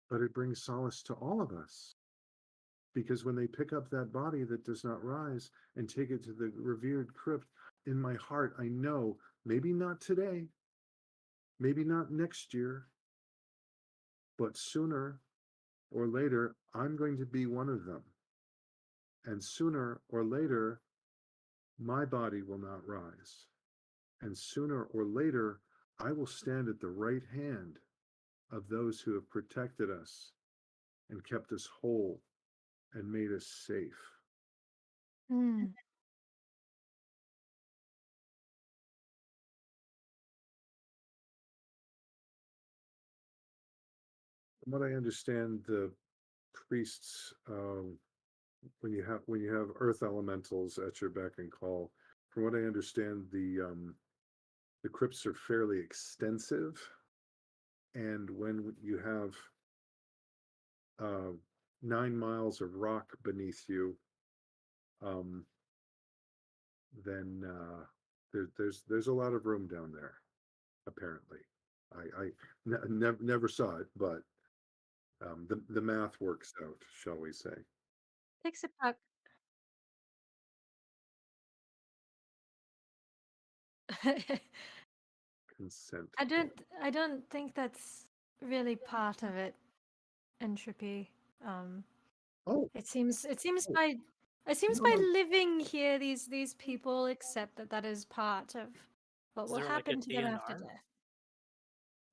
But it brings solace to all of us. Because when they pick up that body that does not rise and take it to the revered crypt, in my heart, I know maybe not today, maybe not next year, but sooner or later, I'm going to be one of them. And sooner or later, my body will not rise. And sooner or later, I will stand at the right hand of those who have protected us and kept us whole and made us safe. Hmm. From what I understand, the priests, when you have earth elementals at your beck and call, from what I understand, the crypts are fairly extensive, and when you have 9 miles of rock beneath you, um, then there's a lot of room down there. Apparently, I never saw it, but the math works out, shall we say? Takes it back. Consent. I don't think that's really part of it, entropy. Oh, It seems oh, by no, no. living here, these people accept that that is part of what Is will there like a happen to them after DNR? death.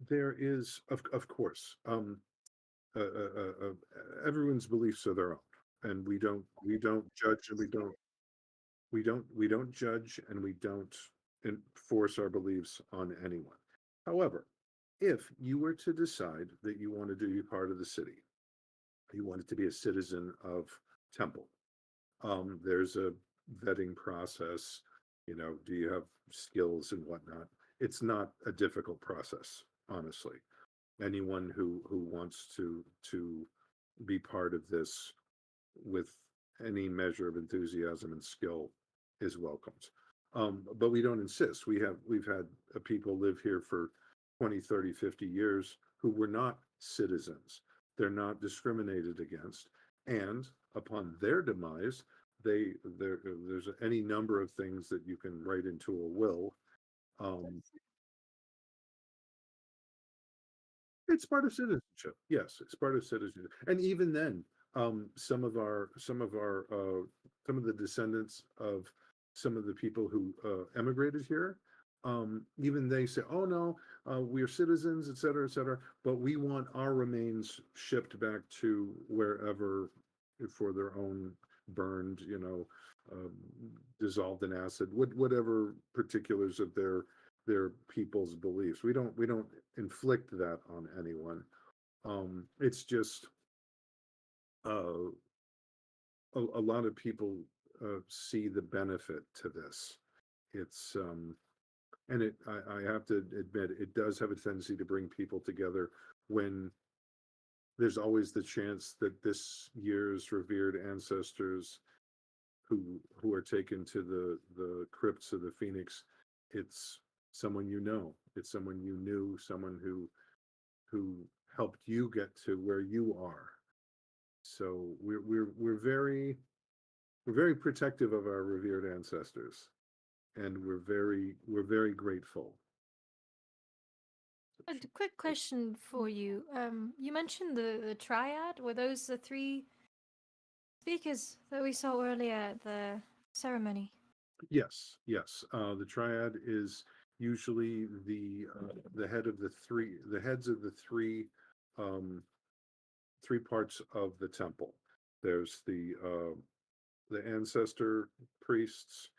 There is, of course, uh, uh, uh, uh, everyone's beliefs are their own, and we don't judge, and we don't judge, and we don't enforce our beliefs on anyone. However, if you were to decide that you wanted to be part of the city, you wanted to be a citizen of Temple, there's a vetting process. Do you have skills and whatnot? It's not a difficult process, honestly. Anyone who wants to be part of this with any measure of enthusiasm and skill is welcomed. But we don't insist. We've had people live here for 20, 30, 50 years who were not citizens. They're not discriminated against. And upon their demise, there's any number of things that you can write into a will. Um, It's part of citizenship. Yes, it's part of citizenship. And even then, some of the descendants of some of the people who emigrated here, even they say, "Oh no, we're citizens, et cetera, et cetera, but we want our remains shipped back to wherever for their own burned, um, dissolved in acid, whatever particulars of their people's beliefs. We don't inflict that on anyone. It's just uh, a lot of people see the benefit to this. It's and I have to admit, it does have a tendency to bring people together when there's always the chance that this year's revered ancestors who are taken to the crypts of the Phoenix, it's someone you know, it's someone you knew, someone who helped you get to where you are. So we're very protective of our revered ancestors, and we're very grateful. A quick question for you. You mentioned the triad. Were those the three speakers that we saw earlier at the ceremony? Yes, yes. The triad is usually the heads of the three parts of the temple. There's the ancestor priests,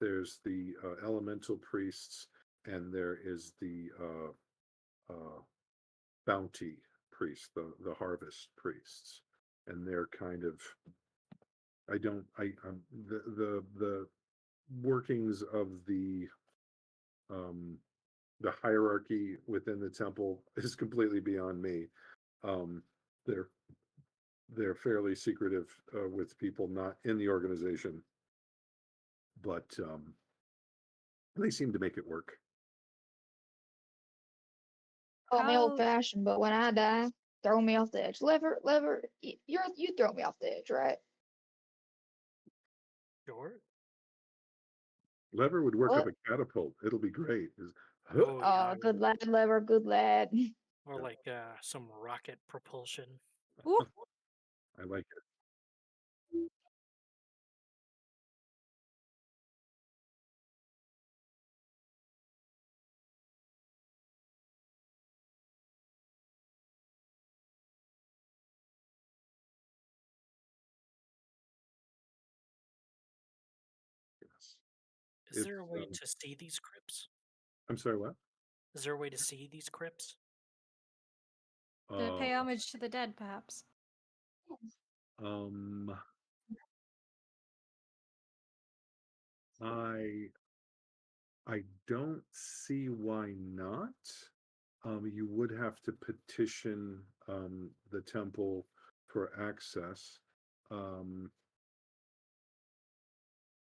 there's the elemental priests, and there is the bounty priest, the harvest priests, and they're kind of I don't the workings of um the hierarchy within the temple is completely beyond me. Um, they're they're fairly secretive with people not in the organization, but they seem to make it work. Call me old How fashioned, but when I die, throw me off the edge. Lever, you throw me off the edge, right? Sure. Lever would work up What? a catapult. It'll be great. Oh yeah, Oh, good lad, Lever, good lad. or like some rocket propulsion. Ooh, I like it. Yes. Is there It's a way to see these crypts? I'm sorry, what? Is there a way to see these crypts? to Uh pay homage to the dead, perhaps. um I I don't see why not. You would have to petition the temple for access. Um,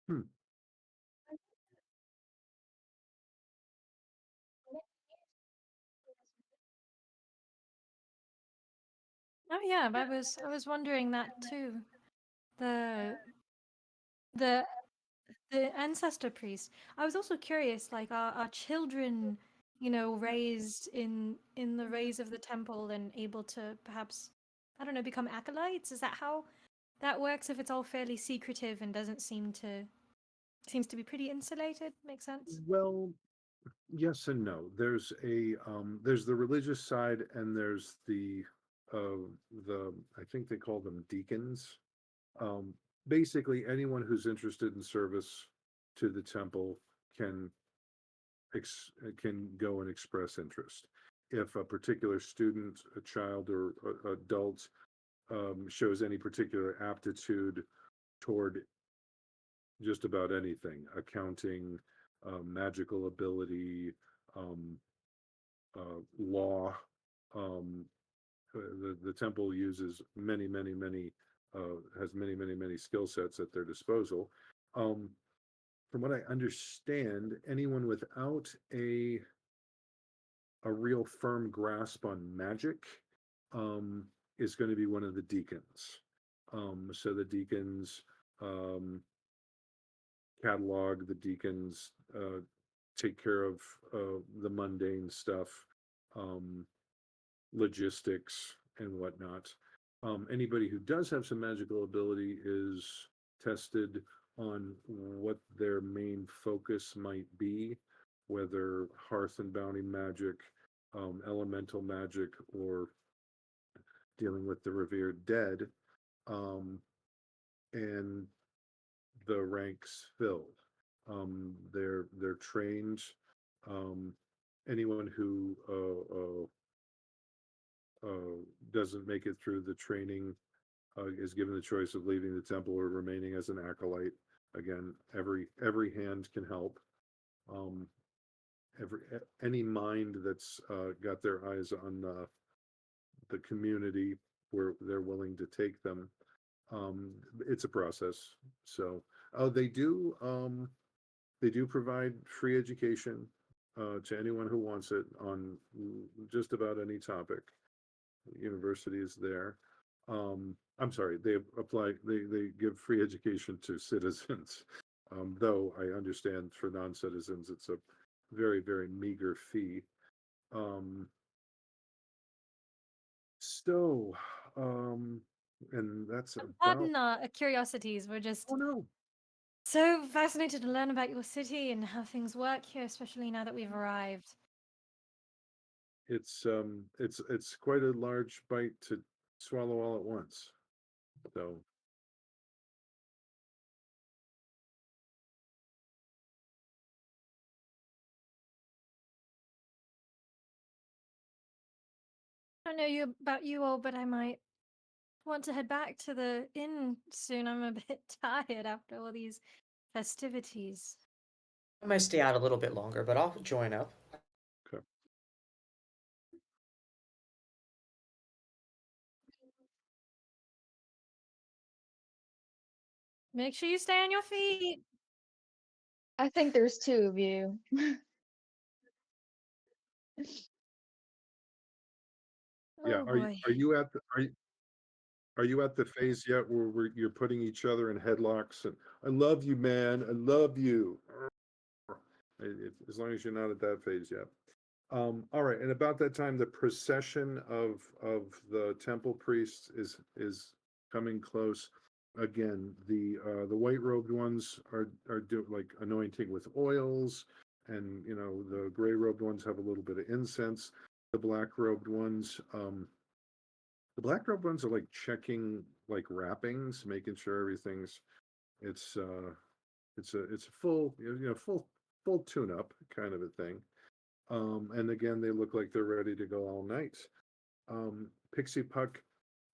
hmm, Oh yeah, I was wondering that too. The the the ancestor priest. I was also curious, like, are children, raised in the rays of the temple and able to perhaps, I don't know, become acolytes? Is that how that works? If it's all fairly secretive and doesn't seems to be pretty insulated? Makes sense. well, yes and no. There's the religious side and there's the I think they call them deacons. Um, Basically anyone who's interested in service to the temple can can go and express interest. If a particular student, a child, or adult shows any particular aptitude toward just about anything, accounting, magical ability, um, law, um, the temple uses many has many skill sets at their disposal. Um, from what I understand, anyone without a real firm grasp on magic um, is going to be one of the deacons. So the deacons um, catalog, the deacons take care of the mundane stuff, um, logistics, and whatnot. Anybody who does have some magical ability is tested on what their main focus might be, whether hearth and bounty magic, elemental magic, or dealing with the revered dead, um, and the ranks filled. They're trained. Um, Anyone who doesn't make it through the training is given the choice of leaving the temple or remaining as an acolyte. Again, every hand can help. Um, any mind that's got their eyes on the community where they're willing to take them. It's a process. So they do provide free education to anyone who wants it on just about any topic. The university is there. I'm sorry, they give free education to citizens. Though I understand for non-citizens it's a very meager fee. Um, so and that's about Pardon our curiosities. We're just oh no. so fascinated to learn about your city and how things work here, especially now that we've arrived. It's quite a large bite to swallow all at once. So I don't know about you all, but I might want to head back to the inn soon. I'm a bit tired after all these festivities. I might stay out a little bit longer, but I'll join up. Okay. Make sure you stay on your feet. I think there's two of you. Yeah. Oh boy. Are you at the are you at the phase yet where you're putting each other in headlocks and I love you, man. I love you. As long as you're not at that phase yet. All right, and about that time, the procession of the temple priests is coming close. Again, the white robed ones are like anointing with oils, and the gray robed ones have a little bit of incense. The black robed ones, are like checking like wrappings, making sure everything's it's it's a full full tune up kind of a thing. And again, they look like they're ready to go all night. Pixie Puck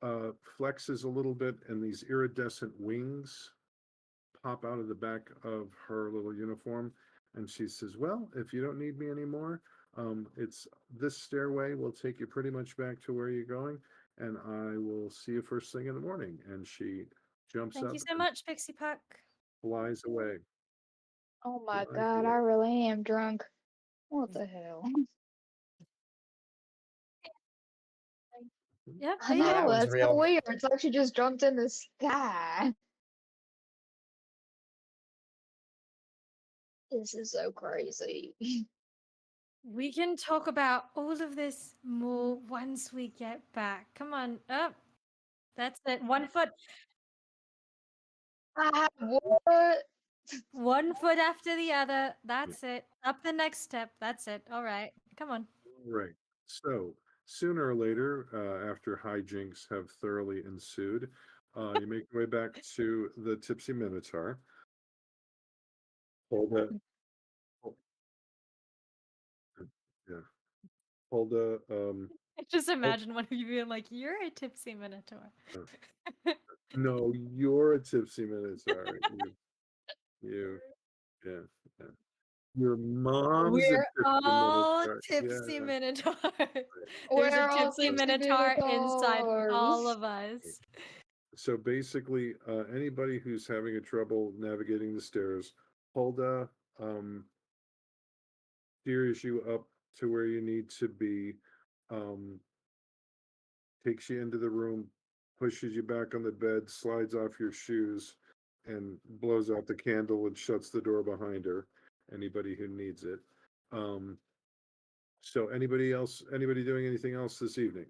flexes a little bit, and these iridescent wings pop out of the back of her little uniform. And she says, "Well, if you don't need me anymore, it's this stairway will take you pretty much back to where you're going, and I will see you first thing in the morning." And she jumps Thank up you so and much, Pixie Puck. flies away. Oh my Flies god, away. I really am drunk. What the hell? Yep, I there you Yeah, that go. know, one's that's so real. weird. It's like she just jumped in the sky. This is so crazy. We can talk about all of this more once we get back. Come on, up. That's it. 1 foot, What? 1 foot after the other. That's it. Up the next step. That's it. All right. Come on. Right. So sooner or later, after hijinks have thoroughly ensued, you make your way back to the Tipsy Minotaur. Hold a, hold- yeah, hold a, I just hold, imagine one of you being like, "You're a tipsy minotaur." no, you're a Tipsy Minotaur. You, yeah, yeah. Your mom's a We're Tipsy all Minotaur. tipsy Yeah. minotaurs. There's a We're all tipsy tipsy minotaur inside all minotaurs. of us. So basically, anybody who's having a trouble navigating the stairs, Hulda steers you up to where you need to be, um, takes you into the room, pushes you back on the bed, slides off your shoes, and blows out the candle and shuts the door behind her. Anybody who needs it. So anybody doing anything else this evening?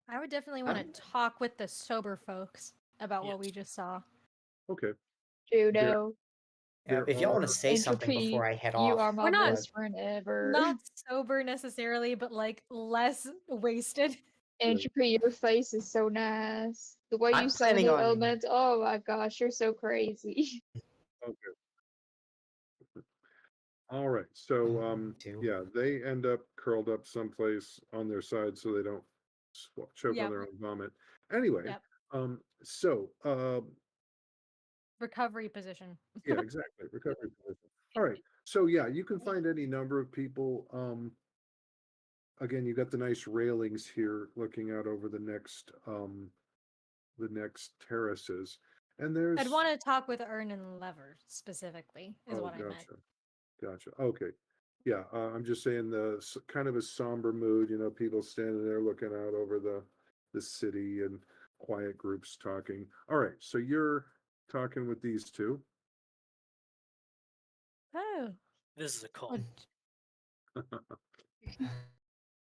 I would definitely I'm- want to talk with the sober folks about what we Yes. just saw. Okay. Juno, There if y'all want are to say something before Entropy, I head you off, are my We're not- best friend ever. Not sober necessarily, but like less wasted. Entropy, your face is so nice. The way I'm you summon planning the on- elements, oh my gosh, you're so crazy. okay. All right. So too. yeah, they end up curled up someplace on their side so they don't choke on Yep. their own vomit. Anyway, Yep. so Recovery position. yeah, exactly. Recovery position. All right. So yeah, you can find any number of people. Again, you got the nice railings here looking out over the next terraces. And there's I'd want to talk with Ern and Lever specifically, is oh what I meant. gotcha. Okay. Yeah, I'm just saying kind of a somber mood, people standing there looking out over the city and quiet groups talking. All right, so you're talking with these two. Oh. This is a cult.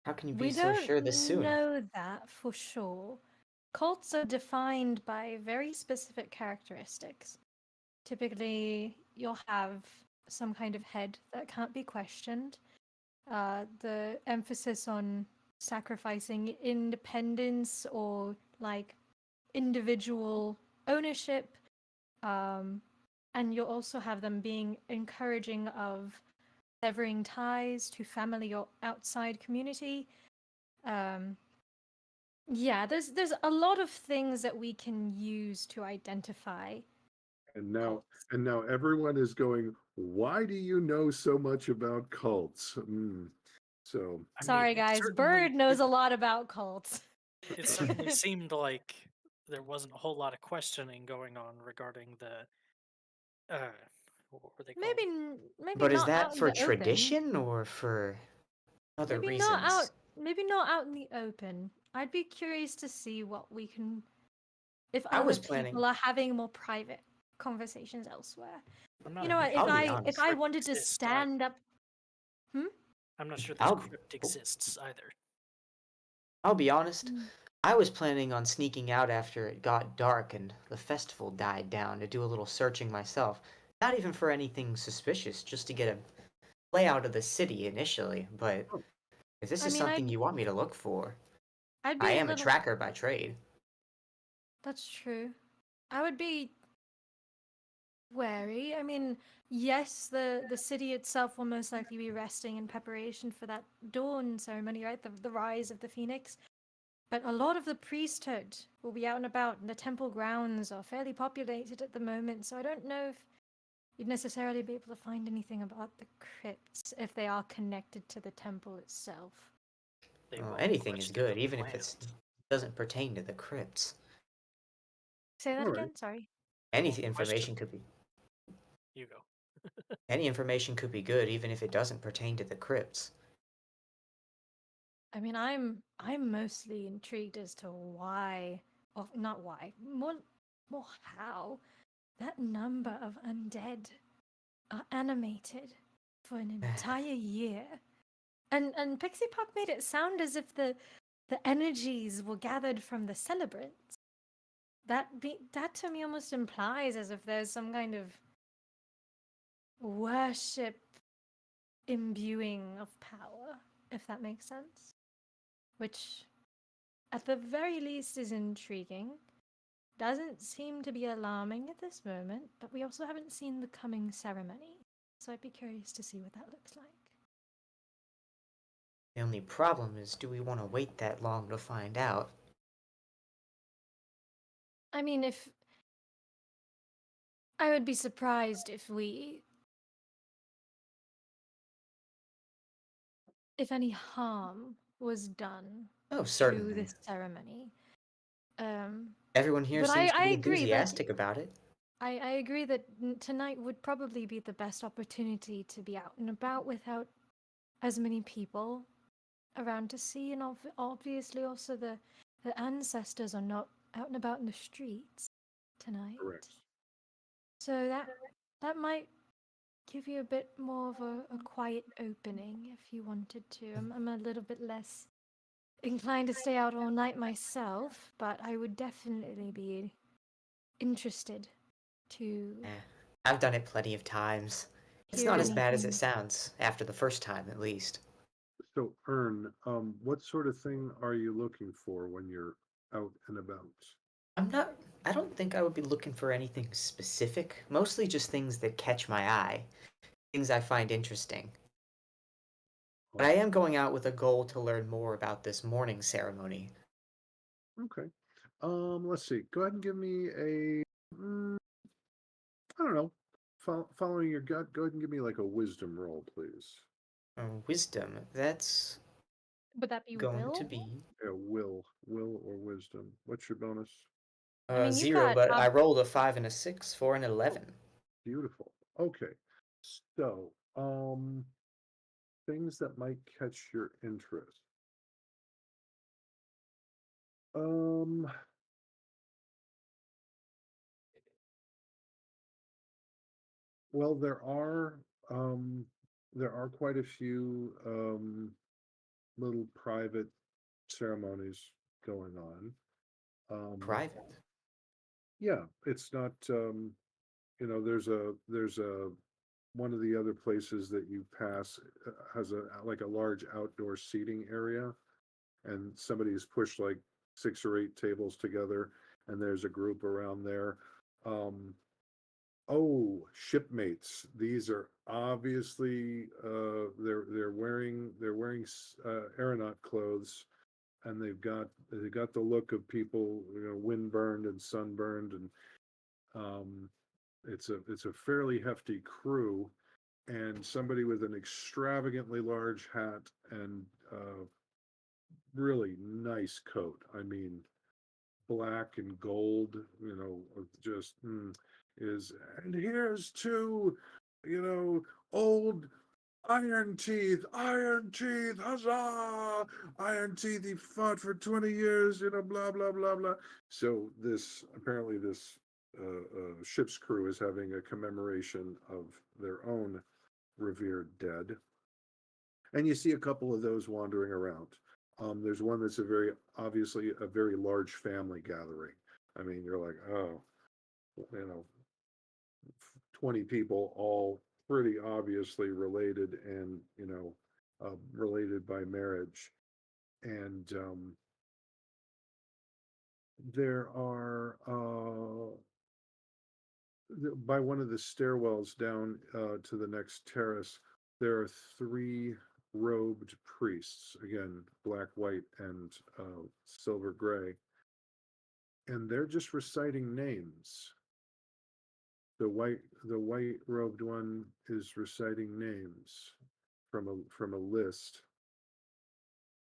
How can you be We so don't sure this soon? know that for sure. Cults are defined by very specific characteristics. Typically, you'll have some kind of head that can't be questioned. The emphasis on sacrificing independence or like individual ownership. And you'll also have them being encouraging of severing ties to family or outside community. Yeah, there's a lot of things that we can use to identify And now, cults. and now everyone is going, why do you know so much about cults? So, I mean, Sorry, it guys. certainly Bird knows a lot about cults. it certainly seemed like there wasn't a whole lot of questioning going on regarding the what were they called? Maybe But is not out that in for the open. tradition or for other Maybe not out. reasons? Maybe not out in the open. I'd be curious to see what we can. If I other was planning. people are having more private conversations elsewhere. I'm not You know what? entirely I'll be sure If honest. I crypt wanted to exists either. stand up, I'm not sure this I'll crypt exists either. I'll be honest. Mm. I was planning on sneaking out after it got dark and the festival died down to do a little searching myself. Not even for anything suspicious, just to get a layout of the city initially. But oh, if this I is mean, something you want me to look for, I'd I be a am a little. tracker by trade. That's true. I would be wary. I mean, yes, the city itself will most likely be resting in preparation for that dawn ceremony, right? The rise of the phoenix. But a lot of the priesthood will be out and about, and the temple grounds are fairly populated at the moment. So I don't know if you'd necessarily be able to find anything about the crypts if they are connected to the temple itself. They Well, will anything is question good, the even if it plans. doesn't pertain to the crypts. Say that all right. again. Sorry. Any Well, information could be You go. any information could be good, even if it doesn't pertain to the crypts. I mean, I'm mostly intrigued as to why, or not why, more how that number of undead are animated for an entire year. And Pixie Pop made it sound as if the energies were gathered from the celebrants. That to me almost implies as if there's some kind of worship imbuing of power, if that makes sense. Which at the very least is intriguing. Doesn't seem to be alarming at this moment, but we also haven't seen the coming ceremony. So I'd be curious to see what that looks like. The only problem is, do we want to wait that long to find out? I mean, if I would be surprised if any harm was done Oh, to certainly. this ceremony. Everyone here But seems to I be agree that enthusiastic about it. I agree that tonight would probably be the best opportunity to be out and about without as many people around to see, and obviously also the ancestors are not out and about in the streets tonight. correct. So that might give you a bit more of a quiet opening if you wanted to. I'm a little bit less inclined to stay out all night myself, but I would definitely be interested to I've done it plenty of times. It's hear not as bad as it anything. sounds, after the first time at least. So, Ern, what sort of thing are you looking for when you're out and about? I don't think I would be looking for anything specific, mostly just things that catch my eye, things I find interesting. But I am going out with a goal to learn more about this morning ceremony. Okay. Let's see. Go ahead and give me a, I don't know, following your gut. Go ahead and give me like a wisdom roll, please. Wisdom, that's Would that be going to will? be Yeah, will or wisdom. What's your bonus? I mean, you've 0, got but I rolled a 5 and a 6 for an 11. Beautiful. Okay. So, things that might catch your interest. Um, well, there are quite a few little private ceremonies going on. Private. Yeah, it's not there's a one of the other places that you pass has a like a large outdoor seating area, and somebody's pushed like 6 or 8 tables together, and there's a group around there. Um, oh, shipmates. These are obviously they're wearing aeronaut clothes. and they've got the look of people, windburned and sunburned, and it's a fairly hefty crew, and somebody with an extravagantly large hat and really nice coat. I mean, black and gold, just is, and here's to, old Iron Teeth, huzzah! Iron Teeth, he fought for 20 years, blah, blah, blah, blah. So apparently this ship's crew is having a commemoration of their own revered dead. And you see a couple of those wandering around. There's one that's obviously a very large family gathering. I mean, you're like, oh, 20 people, all pretty obviously related, and related by marriage. And there are by one of the stairwells down to the next terrace, there are 3 robed priests, again, black, white, and silver gray, and they're just reciting names. The white robed one is reciting names from a list,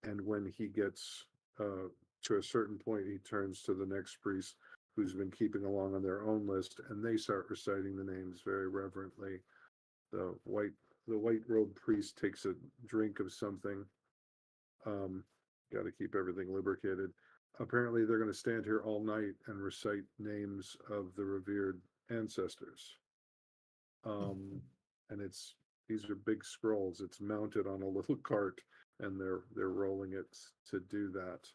and when he gets to a certain point, he turns to the next priest who's been keeping along on their own list, and they start reciting the names very reverently. The white robed priest takes a drink of something. Got to keep everything lubricated. Apparently, they're going to stand here all night and recite names of the revered ancestors. And these are big scrolls. It's mounted on a little cart, and they're rolling it to do that.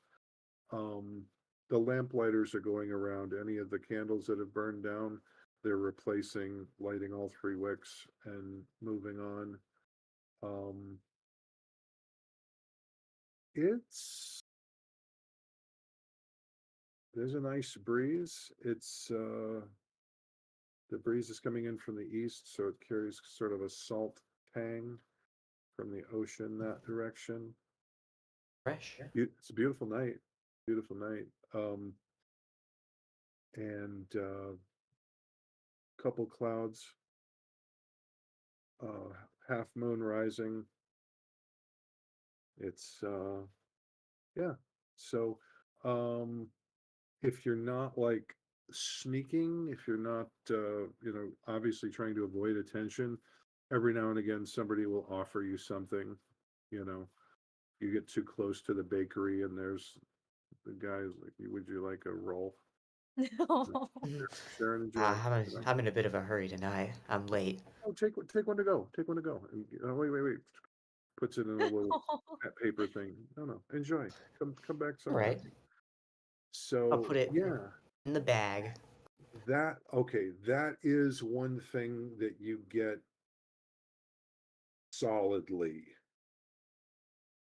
The lamplighters are going around. Any of the candles that have burned down, they're replacing, lighting all 3 wicks and moving on. There's a nice breeze. The breeze is coming in from the east, so it carries sort of a salt tang from the ocean that direction. Fresh. It's a beautiful night. Beautiful night. And couple clouds, half moon rising. It's yeah. So if you're not like sneaking, if you're not obviously trying to avoid attention, every now and again somebody will offer you something. You get too close to the bakery and there's the guy's like, would you like a roll? No. Share and enjoy. I'm in a bit of a hurry tonight. I'm late. Oh, take one to go. Take one to go. And, wait. Puts it in a little paper thing. No, enjoy. Come back All sometime. right. So I'll put it yeah, in the bag. that is one thing that you get solidly.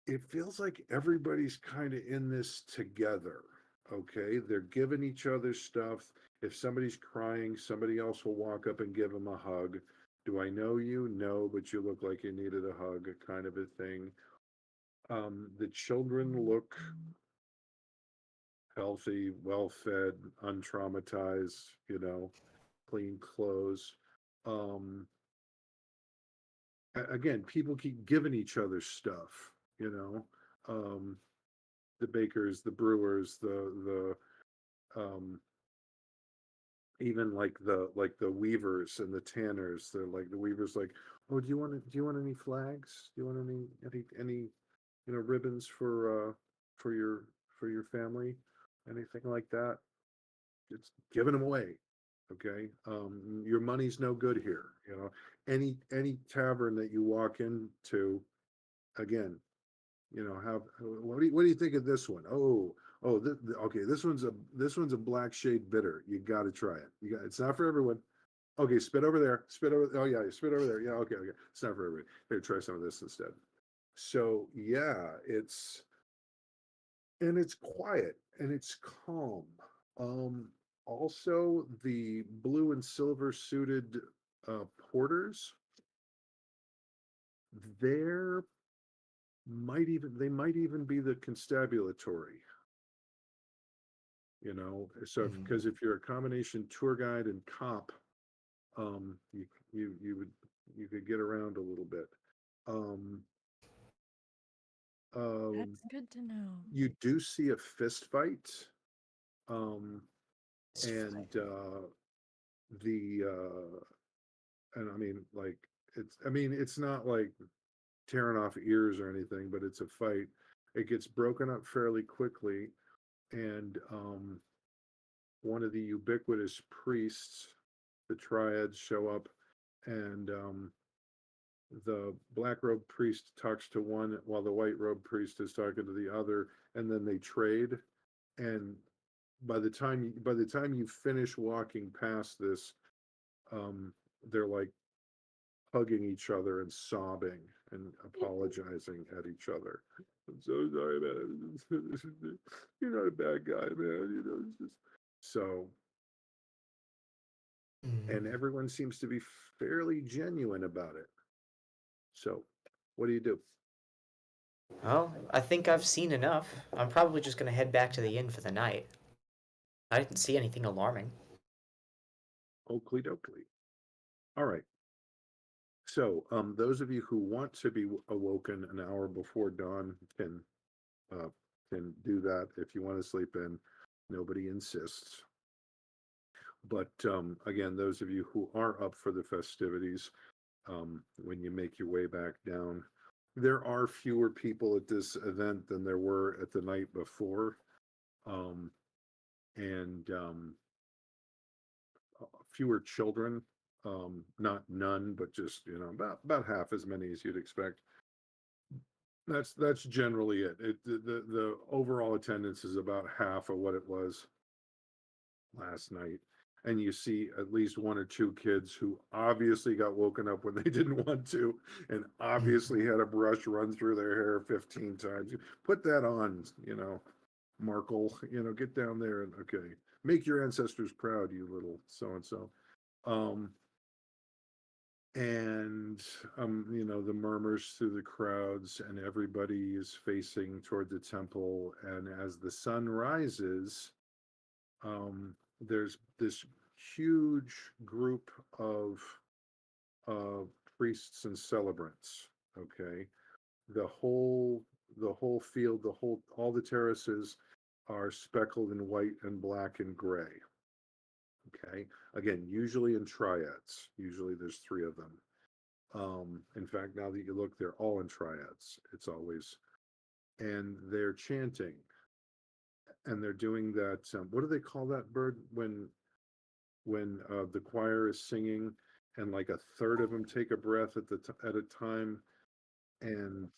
It feels like everybody's kind of in this together. Okay, they're giving each other stuff. If somebody's crying, somebody else will walk up and give them a hug. Do I know you? No, but you look like you needed a hug, kind of a thing. The children look healthy, well-fed, untraumatized, clean clothes. Again, people keep giving each other stuff, the bakers, the brewers, the even like the weavers and the tanners. They're like, the weavers like, oh, do you want any flags? Do you want any ribbons for your family? Anything like that? It's giving them away. Okay. Your money's no good here. Any tavern that you walk into, again, what do you think of this one? Okay, this one's a black shade bitter. You got to try it. It's not for everyone. Okay, spit over there. Oh yeah, spit over there. Yeah, okay. It's not for everybody. Here, try some of this instead. So yeah, it's quiet and it's calm. Also, the blue and silver suited porters, they're they might even be the constabulatory. So because if you're a combination tour guide and cop, you could get around a little bit. That's good to know. You do see a fist fight, and and I mean, like, it's not like tearing off ears or anything, but it's a fight. It gets broken up fairly quickly, and one of the ubiquitous priests, the triads, show up, and the black robe priest talks to one while the white robe priest is talking to the other, and then they trade. And by the time you finish walking past this, they're like hugging each other and sobbing and apologizing at each other. I'm so sorry, man. You're not a bad guy, man. It's just so. And everyone seems to be fairly genuine about it. So, what do you do? Well, I think I've seen enough. I'm probably just going to head back to the inn for the night. I didn't see anything alarming. Oakley dokley. All right. So, those of you who want to be awoken an hour before dawn can do that. If you want to sleep in, nobody insists. But again, those of you who are up for the festivities, when you make your way back down, there are fewer people at this event than there were at the night before, and fewer children. Not none, but just about half as many as you'd expect. That's generally it. The overall attendance is about half of what it was last night. And you see at least one or two kids who obviously got woken up when they didn't want to, and obviously had a brush run through their hair 15 times. Put that on, Markle, get down there and okay, make your ancestors proud, you little so-and-so. The murmurs through the crowds, and everybody is facing toward the temple. And as the sun rises, there's this huge group of priests and celebrants. Okay, the whole field, all the terraces are speckled in white and black and gray. Okay, again, usually in triads. Usually there's 3 of them. In fact, now that you look, they're all in triads. It's always, and they're chanting, and they're doing that. What do they call that bird when the choir is singing, and like a third of them take a breath at a time, and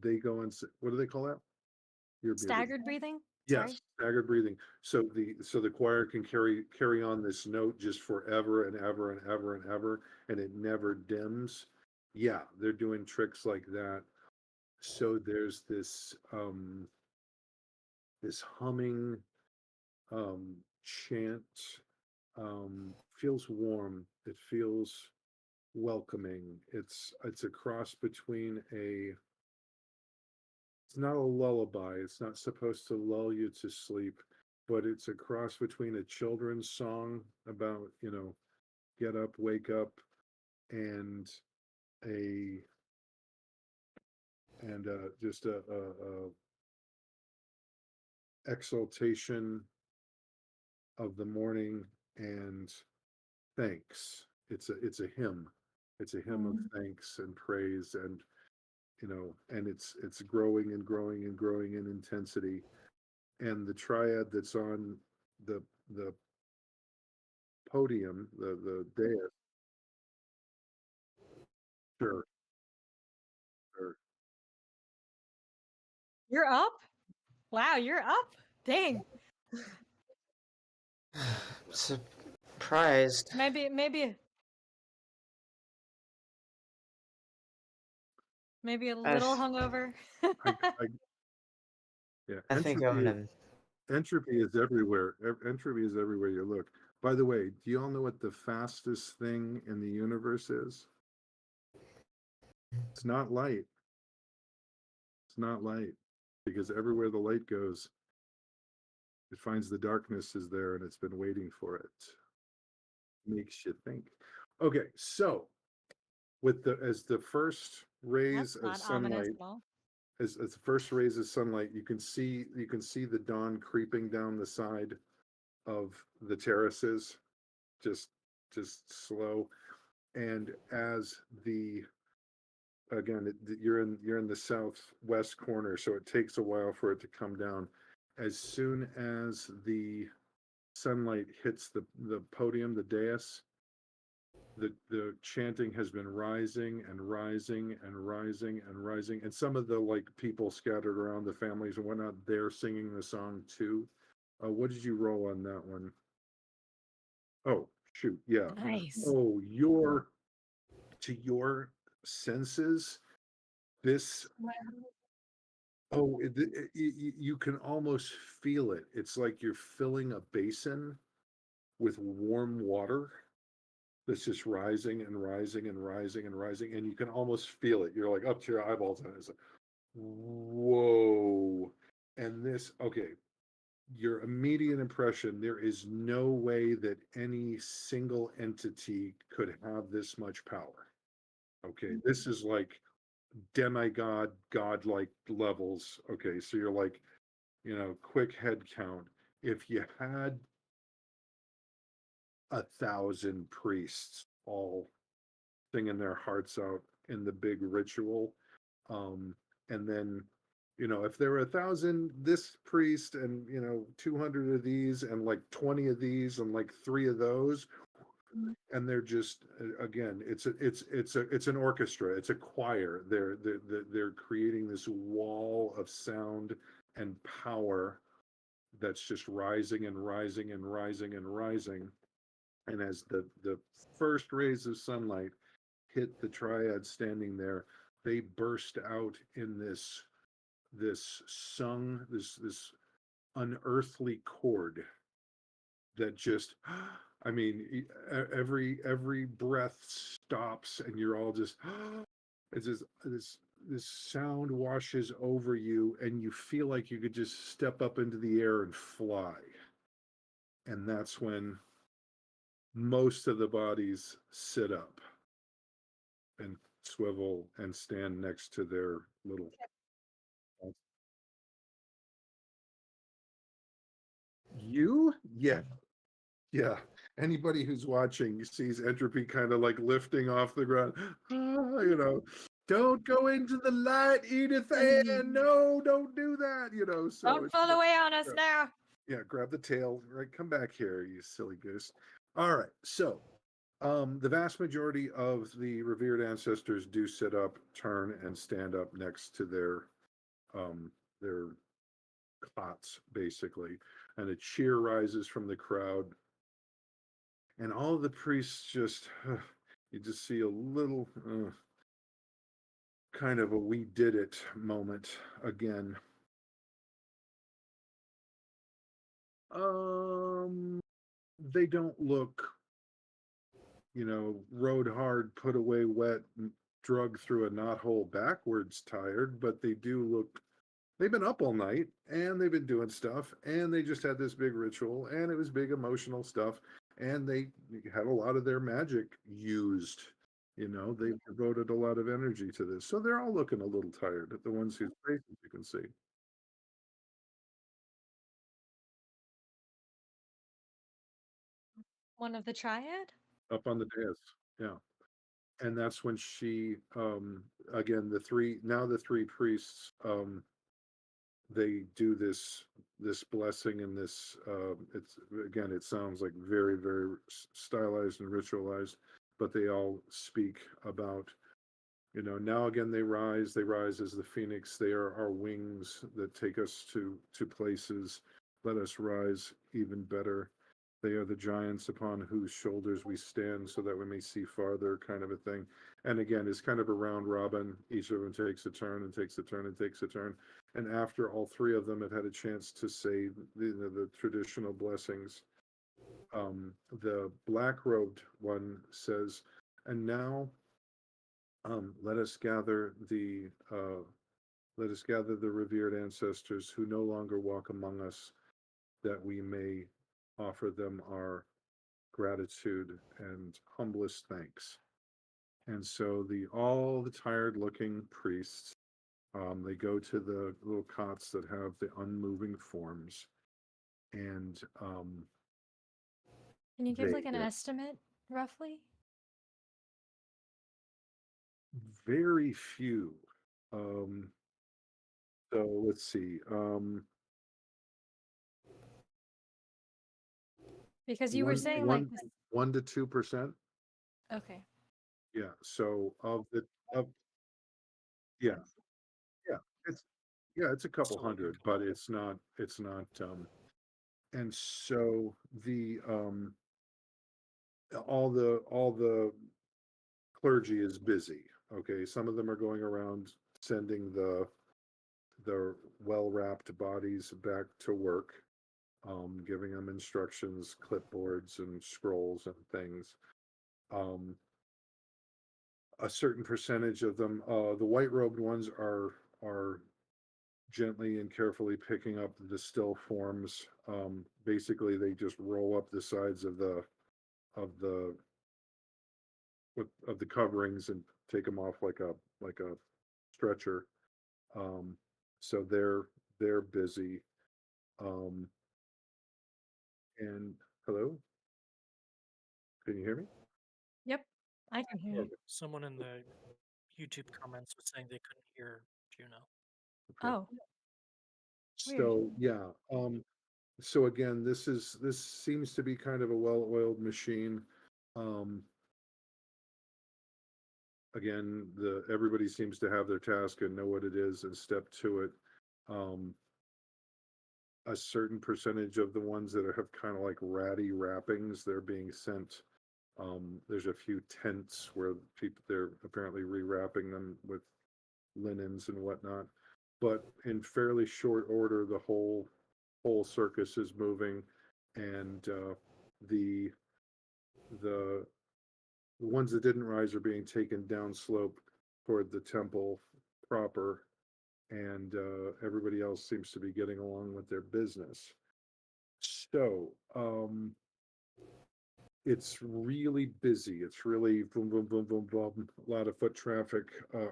they go and what do they call that? You're Staggered breathing? Yes, Sorry. staggered breathing. So the choir can carry on this note just forever and ever and ever and ever, and it never dims. Yeah, they're doing tricks like that. So there's this humming chant. Feels warm. It feels welcoming. It's a cross between it's not a lullaby. It's not supposed to lull you to sleep, but it's a cross between a children's song about, get up, wake up, and just a exaltation of the morning and thanks. It's a hymn. It's a hymn of thanks and praise, and and it's growing and growing and growing in intensity. And the triad that's on the podium, the dais. Sure, sure. You're up? Wow, you're up? Dang. Surprised. Maybe a little hungover. Yeah, I think I'm gonna. entropy is everywhere. Entropy is everywhere you look. By the way, do you all know what the fastest thing in the universe is? It's not light. It's not light, because everywhere the light goes, it finds the darkness is there and it's been waiting for it. Makes you think. Okay, so as the first rays That's of not ominous sunlight, at all. as the first rays of sunlight, you can see the dawn creeping down the side of the terraces, just slow. And as you're in the southwest corner, so it takes a while for it to come down. As soon as the sunlight hits the podium, the dais, the chanting has been rising and rising and rising and rising, and some of the like people scattered around, the families and whatnot, they're singing the song too. What did you roll on that one? Oh shoot, yeah. Nice. Oh, to your senses, this you can almost feel it. It's like you're filling a basin with warm water that's just rising and rising and rising and rising, and you can almost feel it. You're like up to your eyeballs, and it's like, whoa. And your immediate impression, there is no way that any single entity could have this much power. Okay, this is like demigod, godlike levels. Okay, so you're like, quick head count. If you had 1,000 priests all singing their hearts out in the big ritual, and then if there were 1,000 this priest and 200 of these and like 20 of these and like 3 of those, and they're just again, it's an orchestra, it's a choir. They're creating this wall of sound and power that's just rising and rising and rising and rising. And as the first rays of sunlight hit the triad standing there, they burst out in this unearthly chord that just, I mean, every breath stops and you're all just, it's just this sound washes over you and you feel like you could just step up into the air and fly. And that's when most of the bodies sit up and swivel and stand next to their little. You? Yeah. Yeah. Anybody who's watching sees entropy kind of like lifting off the ground. Don't go into the light, Edith Ann. No, don't do that. So Don't fall away on us now. Yeah, grab the tail. Right, come back here, you silly goose. All right. So the vast majority of the revered ancestors do sit up, turn, and stand up next to their cots, basically, and a cheer rises from the crowd, and all of the priests just you just see a little kind of a "we did it" moment again. They don't look, rode hard, put away wet, drug through a knothole backwards tired, but they do look, they've been up all night and they've been doing stuff and they just had this big ritual and it was big emotional stuff and they had a lot of their magic used. They devoted a lot of energy to this. So they're all looking a little tired, the ones whose faces you can see. One of the triad? Up on the dais. Yeah. And that's when she again, the three priests, they do this blessing and this it's again, it sounds like very, very stylized and ritualized, but they all speak about, now again they rise as the phoenix. They are our wings that take us to places. Let us rise even better. They are the giants upon whose shoulders we stand so that we may see farther, kind of a thing. And again, it's kind of a round robin. Each of them takes a turn and takes a turn and takes a turn. And after all 3 of them have had a chance to say the traditional blessings, the black-robed one says, and now let us gather the Let us gather the revered ancestors who no longer walk among us, that we may offer them our gratitude and humblest thanks. And so all the tired looking priests, they go to the little cots that have the unmoving forms, and Can you give like an they estimate, roughly? very few. So let's see. Because you were saying like this. 1 to 2%. Okay. Yeah. So of yeah, yeah, it's it's a couple Still a good hundred, but goal. it's not and so the all the clergy is busy. Okay, some of them are going around sending the well-wrapped bodies back to work, giving them instructions, clipboards and scrolls and things. A certain percentage of them, the white-robed ones are gently and carefully picking up the still forms. Basically, they just roll up the sides of the of the coverings and take them off like a stretcher. Um, so they're busy. Um, and hello, can you hear me? Yep. I can hear you. Okay. Someone in the YouTube comments was saying they couldn't hear Juno. Okay. Oh, weird. So yeah. So again, this seems to be kind of a well-oiled machine. Um, Again, everybody seems to have their task and know what it is and step to it. Um, a certain percentage of the ones that have kind of like ratty wrappings, they're being sent. There's a few tents where people they're apparently rewrapping them with linens and whatnot. But in fairly short order, the whole circus is moving, and the the ones that didn't rise are being taken down slope toward the temple proper, and everybody else seems to be getting along with their business. So it's really busy. It's really boom, boom, boom, boom, boom. A lot of foot traffic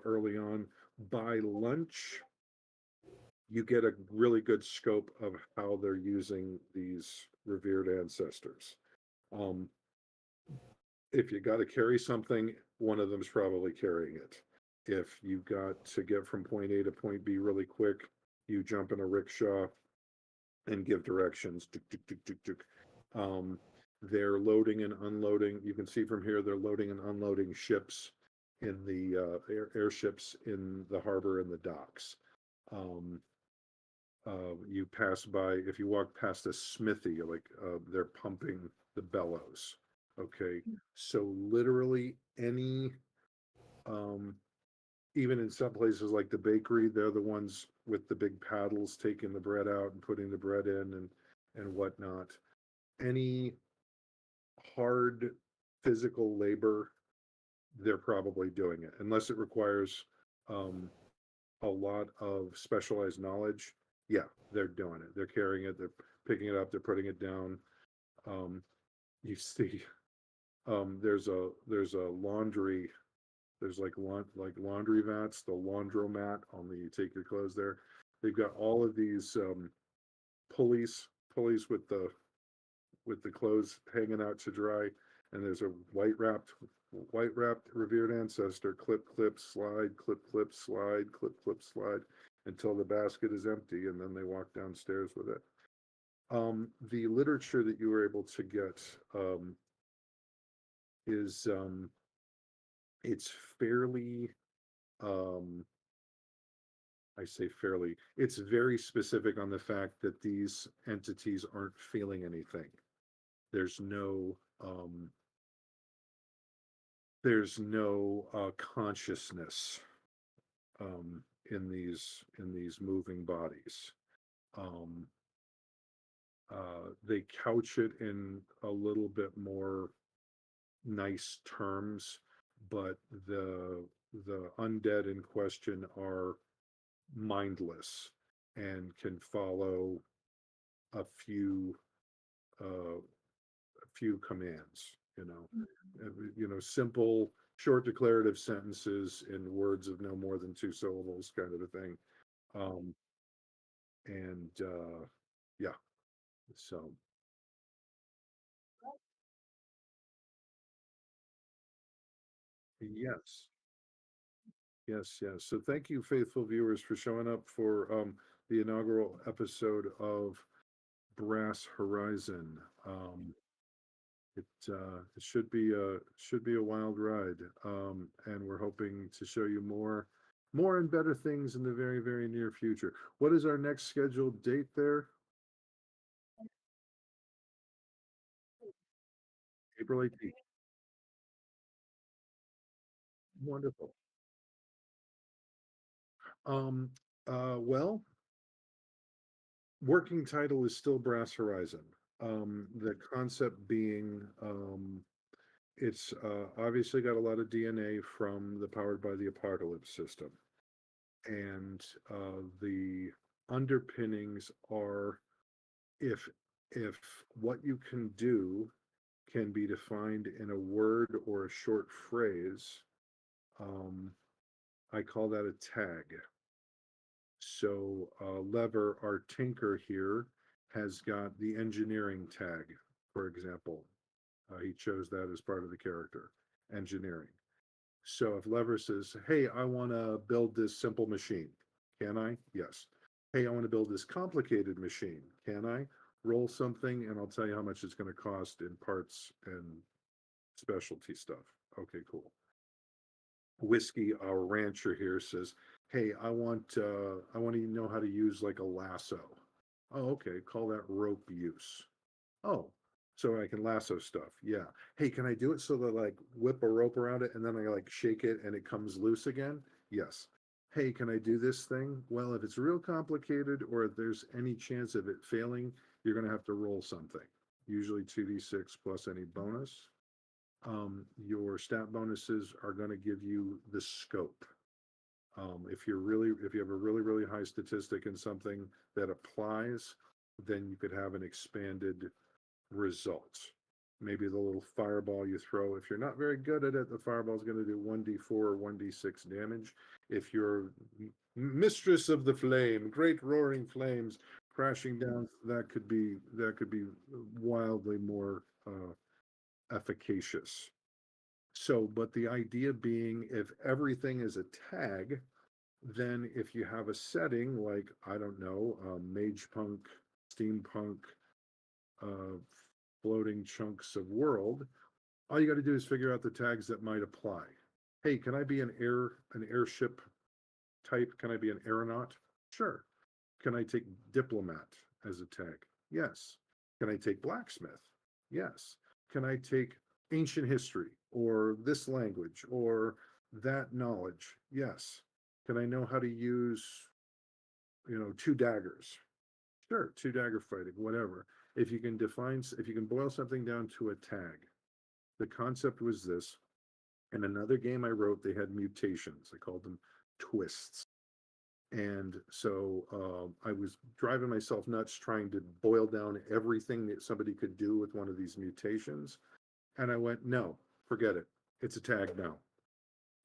early on. By lunch, you get a really good scope of how they're using these revered ancestors. Um, if you got to carry something, one of them's probably carrying it. If you got to get from point A to point B really quick, you jump in a rickshaw and give directions. Tuk, tuk, tuk, tuk, tuk. They're loading and unloading. You can see from here they're loading and unloading ships in the airships in the harbor and the docks. You pass by, if you walk past a smithy, like they're pumping the bellows. Okay, so literally any, even in some places like the bakery, they're the ones with the big paddles taking the bread out and putting the bread in and whatnot. Any hard physical labor, they're probably doing it, unless it requires a lot of specialized knowledge. Yeah, they're doing it. They're carrying it. They're picking it up. They're putting it down. You see, there's a laundry. There's like laundry vats, the laundromat on the you take your clothes there. They've got all of these pulleys with the clothes hanging out to dry, and there's a white wrapped revered ancestor, clip clip slide, clip slide, clip slide, until the basket is empty, and then they walk downstairs with it. The literature that you were able to get is it's fairly, I say fairly, it's very specific on the fact that these entities aren't feeling anything. There's no consciousness in these moving bodies. Um, they couch it in a little bit more nice terms, but the undead in question are mindless and can follow a few commands, simple, short declarative sentences in words of no more than 2 syllables, kind of a thing. And yeah, so yes, yes. So thank you, faithful viewers, for showing up for the inaugural episode of Brass Horizon. It should be a wild ride, and we're hoping to show you more and better things in the very, very near future. What is our next scheduled date there? April 18th. Wonderful. Well, working title is still Brass Horizon. The concept being, it's obviously got a lot of DNA from the Powered by the Apocalypse system. And the underpinnings are, if what you can do can be defined in a word or a short phrase, I call that a tag. So Lever, our tinker here, has got the engineering tag, for example. He chose that as part of the character, engineering. So if Lever says, hey, I want to build this simple machine, can I? Yes. Hey, I want to build this complicated machine, can I? Roll something and I'll tell you how much it's going to cost in parts and specialty stuff. Okay, cool. Whiskey, our rancher here, says, hey, I want to know how to use like a lasso. Oh, okay, call that rope use. Oh, so I can lasso stuff. Yeah. Hey, can I do it so that like whip a rope around it and then I like shake it and it comes loose again? Yes. Hey, can I do this thing? Well, if it's real complicated or if there's any chance of it failing, you're going to have to roll something, usually 2d6 plus any bonus. Your stat bonuses are going to give you the scope. If you have a really, really high statistic in something that applies, then you could have an expanded results. Maybe the little fireball you throw, if you're not very good at it, the fireball is going to do 1d4 or 1d6 damage. If you're mistress of the flame, great roaring flames crashing down, that could be wildly more efficacious. So, but the idea being, if everything is a tag, then if you have a setting like, I don't know, mage punk, steampunk, floating chunks of world, all you got to do is figure out the tags that might apply. Hey, can I be an airship type? Can I be an aeronaut? Sure. Can I take diplomat as a tag? Yes. Can I take blacksmith? Yes. Can I take ancient history or this language or that knowledge? Yes. Can I know how to use, 2 daggers? Sure, 2 dagger fighting, whatever. If you can boil something down to a tag, the concept was this. In another game I wrote, they had mutations. I called them twists. And so I was driving myself nuts trying to boil down everything that somebody could do with one of these mutations. And I went, no, forget it. It's a tag now.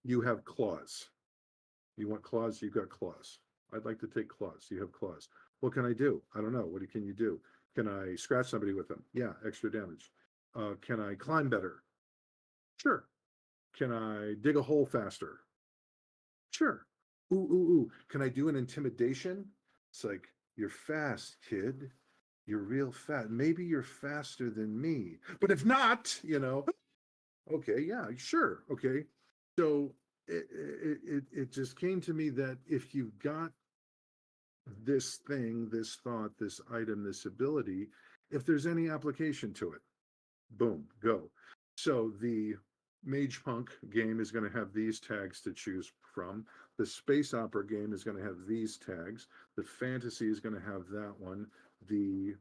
You have claws. You want claws? You've got claws. I'd like to take claws. You have claws. What can I do? I don't know. What can you do? Can I scratch somebody with them? Yeah, extra damage. Can I climb better? Sure. Can I dig a hole faster? Sure. Ooh. Can I do an intimidation? It's like, you're fast, kid. You're real fast. Maybe you're faster than me. But if not, okay, yeah, sure. Okay. So it just came to me that if you've got this thing, this thought, this item, this ability, if there's any application to it, boom, go. So the Mage Punk game is going to have these tags to choose from. The space opera game is going to have these tags. The fantasy is going to have that one. The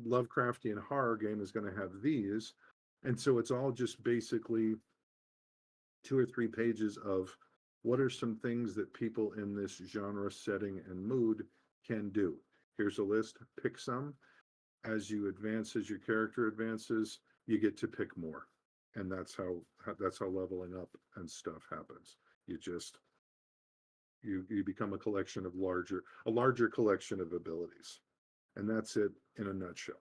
Lovecraftian horror game is going to have these. And so it's all just basically 2 or 3 pages of What are some things that people in this genre, setting, and mood can do? Here's a list. Pick some. As you advance, as your character advances, you get to pick more, and that's how leveling up and stuff happens. You just you become a larger collection of abilities, and that's it in a nutshell.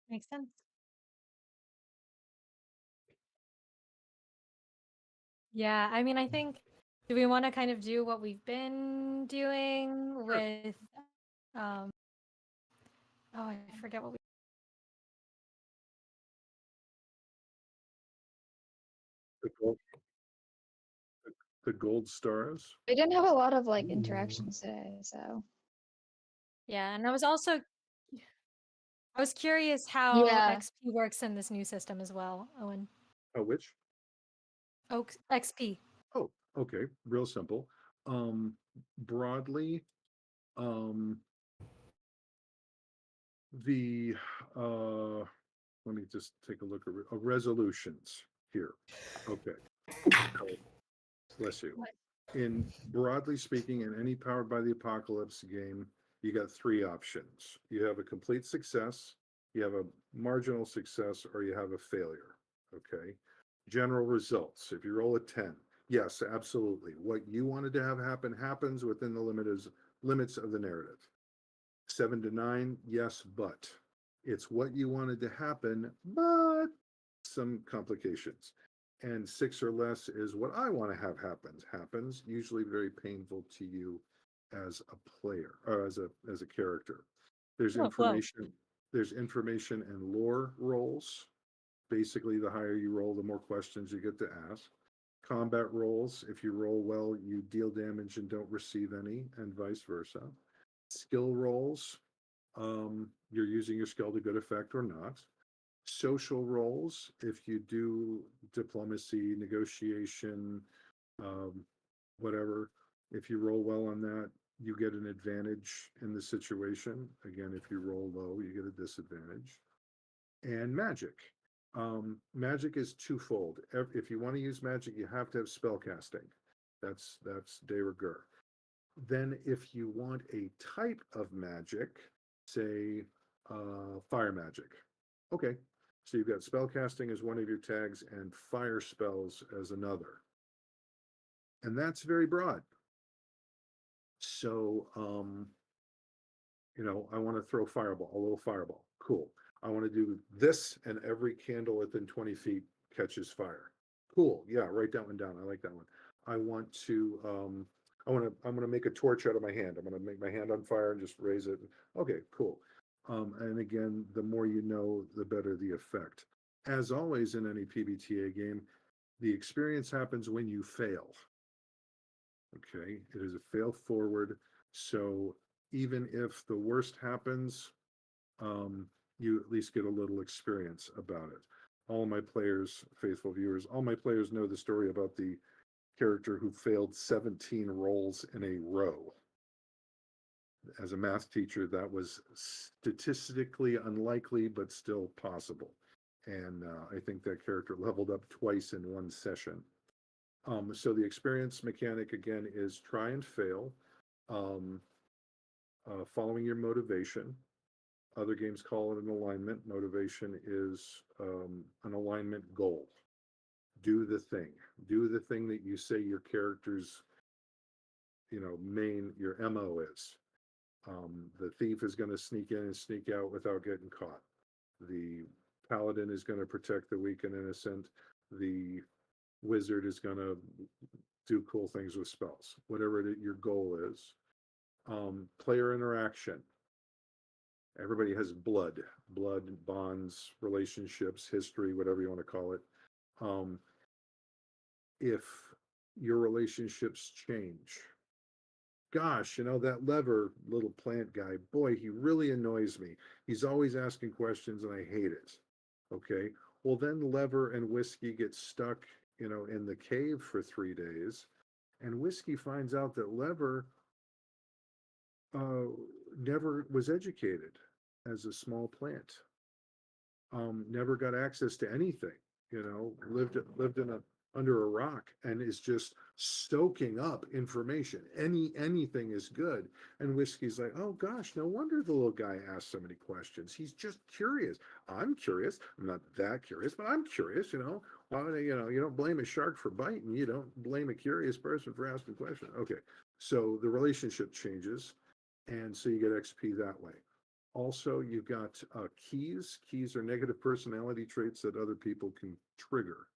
Makes sense. Yeah, I mean, I think, do we want to kind of do what we've been doing with, oh, I forget what we. The gold, the gold stars. We didn't have a lot of like interactions today, so Yeah, and I was curious how yeah. XP works in this new system as well, Owen. Oh, which? XP. Oh, okay, real simple. Broadly, um, the let me just take a look at resolutions here. Okay, bless you. In broadly speaking, in any Powered by the Apocalypse game, you got three options. You have a complete success, you have a marginal success, or you have a failure. Okay. General results. If you roll a 10, yes, absolutely. What you wanted to have happen happens within the limits of the narrative. 7 to 9, yes, but it's what you wanted to happen, but some complications. And 6 or less is what I want to have happens, usually very painful to you as a player or as a character. There's Oh, whoa. information and lore rolls. Basically, the higher you roll, the more questions you get to ask. Combat rolls, if you roll well, you deal damage and don't receive any, and vice versa. Skill rolls, you're using your skill to good effect or not. Social roles, if you do diplomacy, negotiation, whatever, if you roll well on that, you get an advantage in the situation. Again, if you roll low, you get a disadvantage. And magic. Magic is twofold. If you want to use magic, you have to have spell casting. That's de rigueur. Then if you want a type of magic, say fire magic. Okay, so you've got spell casting as one of your tags and fire spells as another. And that's very broad. So, I want to throw a little fireball. Cool. I want to do this, and every candle within 20 feet catches fire. Cool. Yeah, write that one down. I like that one. I want to I'm gonna make a torch out of my hand. I'm gonna make my hand on fire and just raise it. Okay, cool. And again, the more you know, the better the effect. As always in any PBTA game, the experience happens when you fail. Okay, it is a fail forward. So even if the worst happens, you at least get a little experience about it. All my players, faithful viewers, all my players know the story about the character who failed 17 rolls in a row. As a math teacher, that was statistically unlikely, but still possible. And I think that character leveled up twice in one session. So the experience mechanic, again, is try and fail, following your motivation. Other games call it an alignment. Motivation is an alignment goal. Do the thing. Do the thing that you say your character's, your MO is. The thief is going to sneak in and sneak out without getting caught. The paladin is going to protect the weak and innocent. The wizard is going to do cool things with spells. Whatever your goal is. Player interaction. Everybody has blood, bonds, relationships, history, whatever you want to call it. If your relationships change, gosh, that Lever little plant guy, boy, he really annoys me. He's always asking questions and I hate it. Okay. Well, then Lever and Whiskey get stuck, in the cave for 3 days. And Whiskey finds out that Lever never was educated as a small plant. Never got access to anything. lived under a rock and is just soaking up information. Anything is good. And Whiskey's like, oh gosh, no wonder the little guy asked so many questions. He's just curious. I'm curious. I'm not that curious, but I'm curious, Why would you don't blame a shark for biting. You don't blame a curious person for asking questions. Okay. So the relationship changes. And so you get XP that way. Also, you've got keys. Keys are negative personality traits that other people can trigger.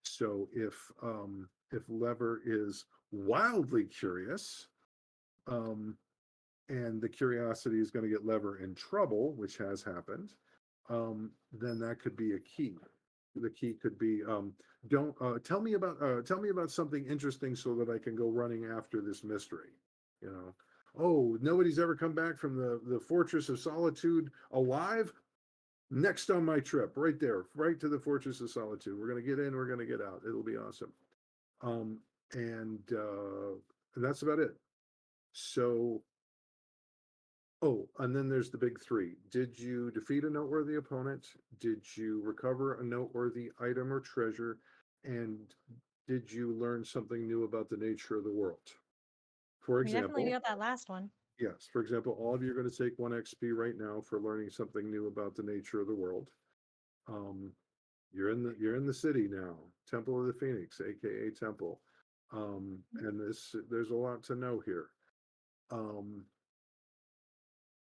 So if Lever is wildly curious, and the curiosity is going to get Lever in trouble, which has happened, then that could be a key. The key could be, don't tell me about something interesting so that I can go running after this mystery. Oh, nobody's ever come back from the Fortress of Solitude alive. Next on my trip, right there, right to the Fortress of Solitude. We're going to get in, we're going to get out. It'll be awesome. And that's about it. So, and then there's the big three. Did you defeat a noteworthy opponent? Did you recover a noteworthy item or treasure? And did you learn something new about the nature of the world? For We example, definitely got that last one. yes, for example, all of you are going to take 1 XP right now for learning something new about the nature of the world. You're in the city now, Temple of the Phoenix, aka Temple. And there's a lot to know here. And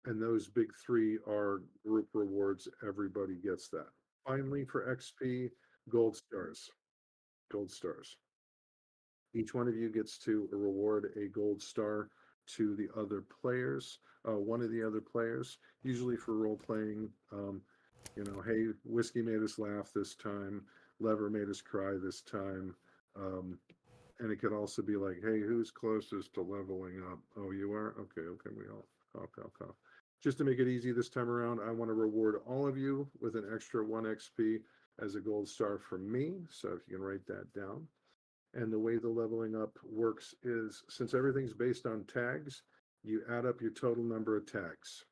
those big three are group rewards. Everybody gets that. Finally, for XP, gold stars. Gold stars. Each one of you gets to reward a gold star to the other players, one of the other players, usually for role playing. Hey, Whiskey made us laugh this time. Lever made us cry this time. And it could also be like, hey, who's closest to leveling up? Oh, you are? Okay, we all cough. Just to make it easy this time around, I want to reward all of you with an extra 1 XP as a gold star from me. So if you can write that down. And the way the leveling up works is, since everything's based on tags, you add up your total number of tags.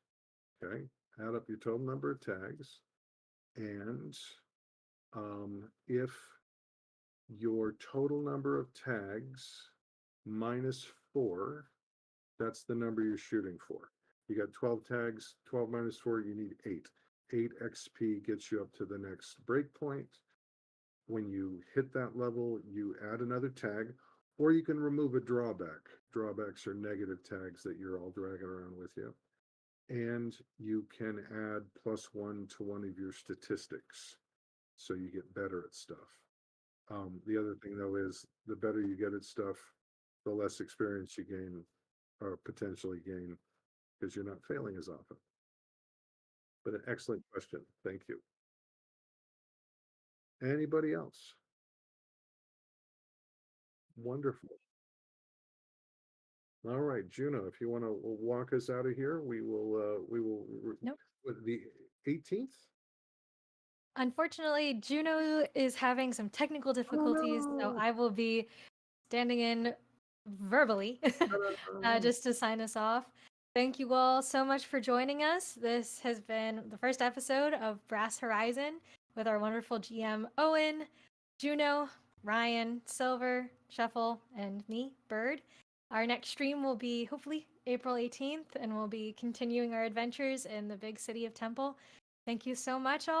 Okay? Add up your total number of tags. And if your total number of tags minus 4, that's the number you're shooting for. You got 12 tags, 12 minus 4, you need 8. 8 XP gets you up to the next breakpoint. When you hit that level, you add another tag, or you can remove a drawback. Drawbacks are negative tags that you're all dragging around with you. And you can add +1 to one of your statistics, so you get better at stuff. The other thing, though, is the better you get at stuff, the less experience you gain, or potentially gain, because you're not failing as often. But an excellent question. Thank you. Anybody else? Wonderful. All right, Juno, if you want to walk us out of here, we will. Nope. The 18th. Unfortunately, Juno is having some technical difficulties, so I will be standing in verbally just to sign us off. Thank you all so much for joining us. This has been the first episode of Brass Horizon with our wonderful GM Owen, Juno, Ryan, Silver, Shuffle, and me, Bird. Our next stream will be hopefully April 18th, and we'll be continuing our adventures in the big city of Temple. Thank you so much, all.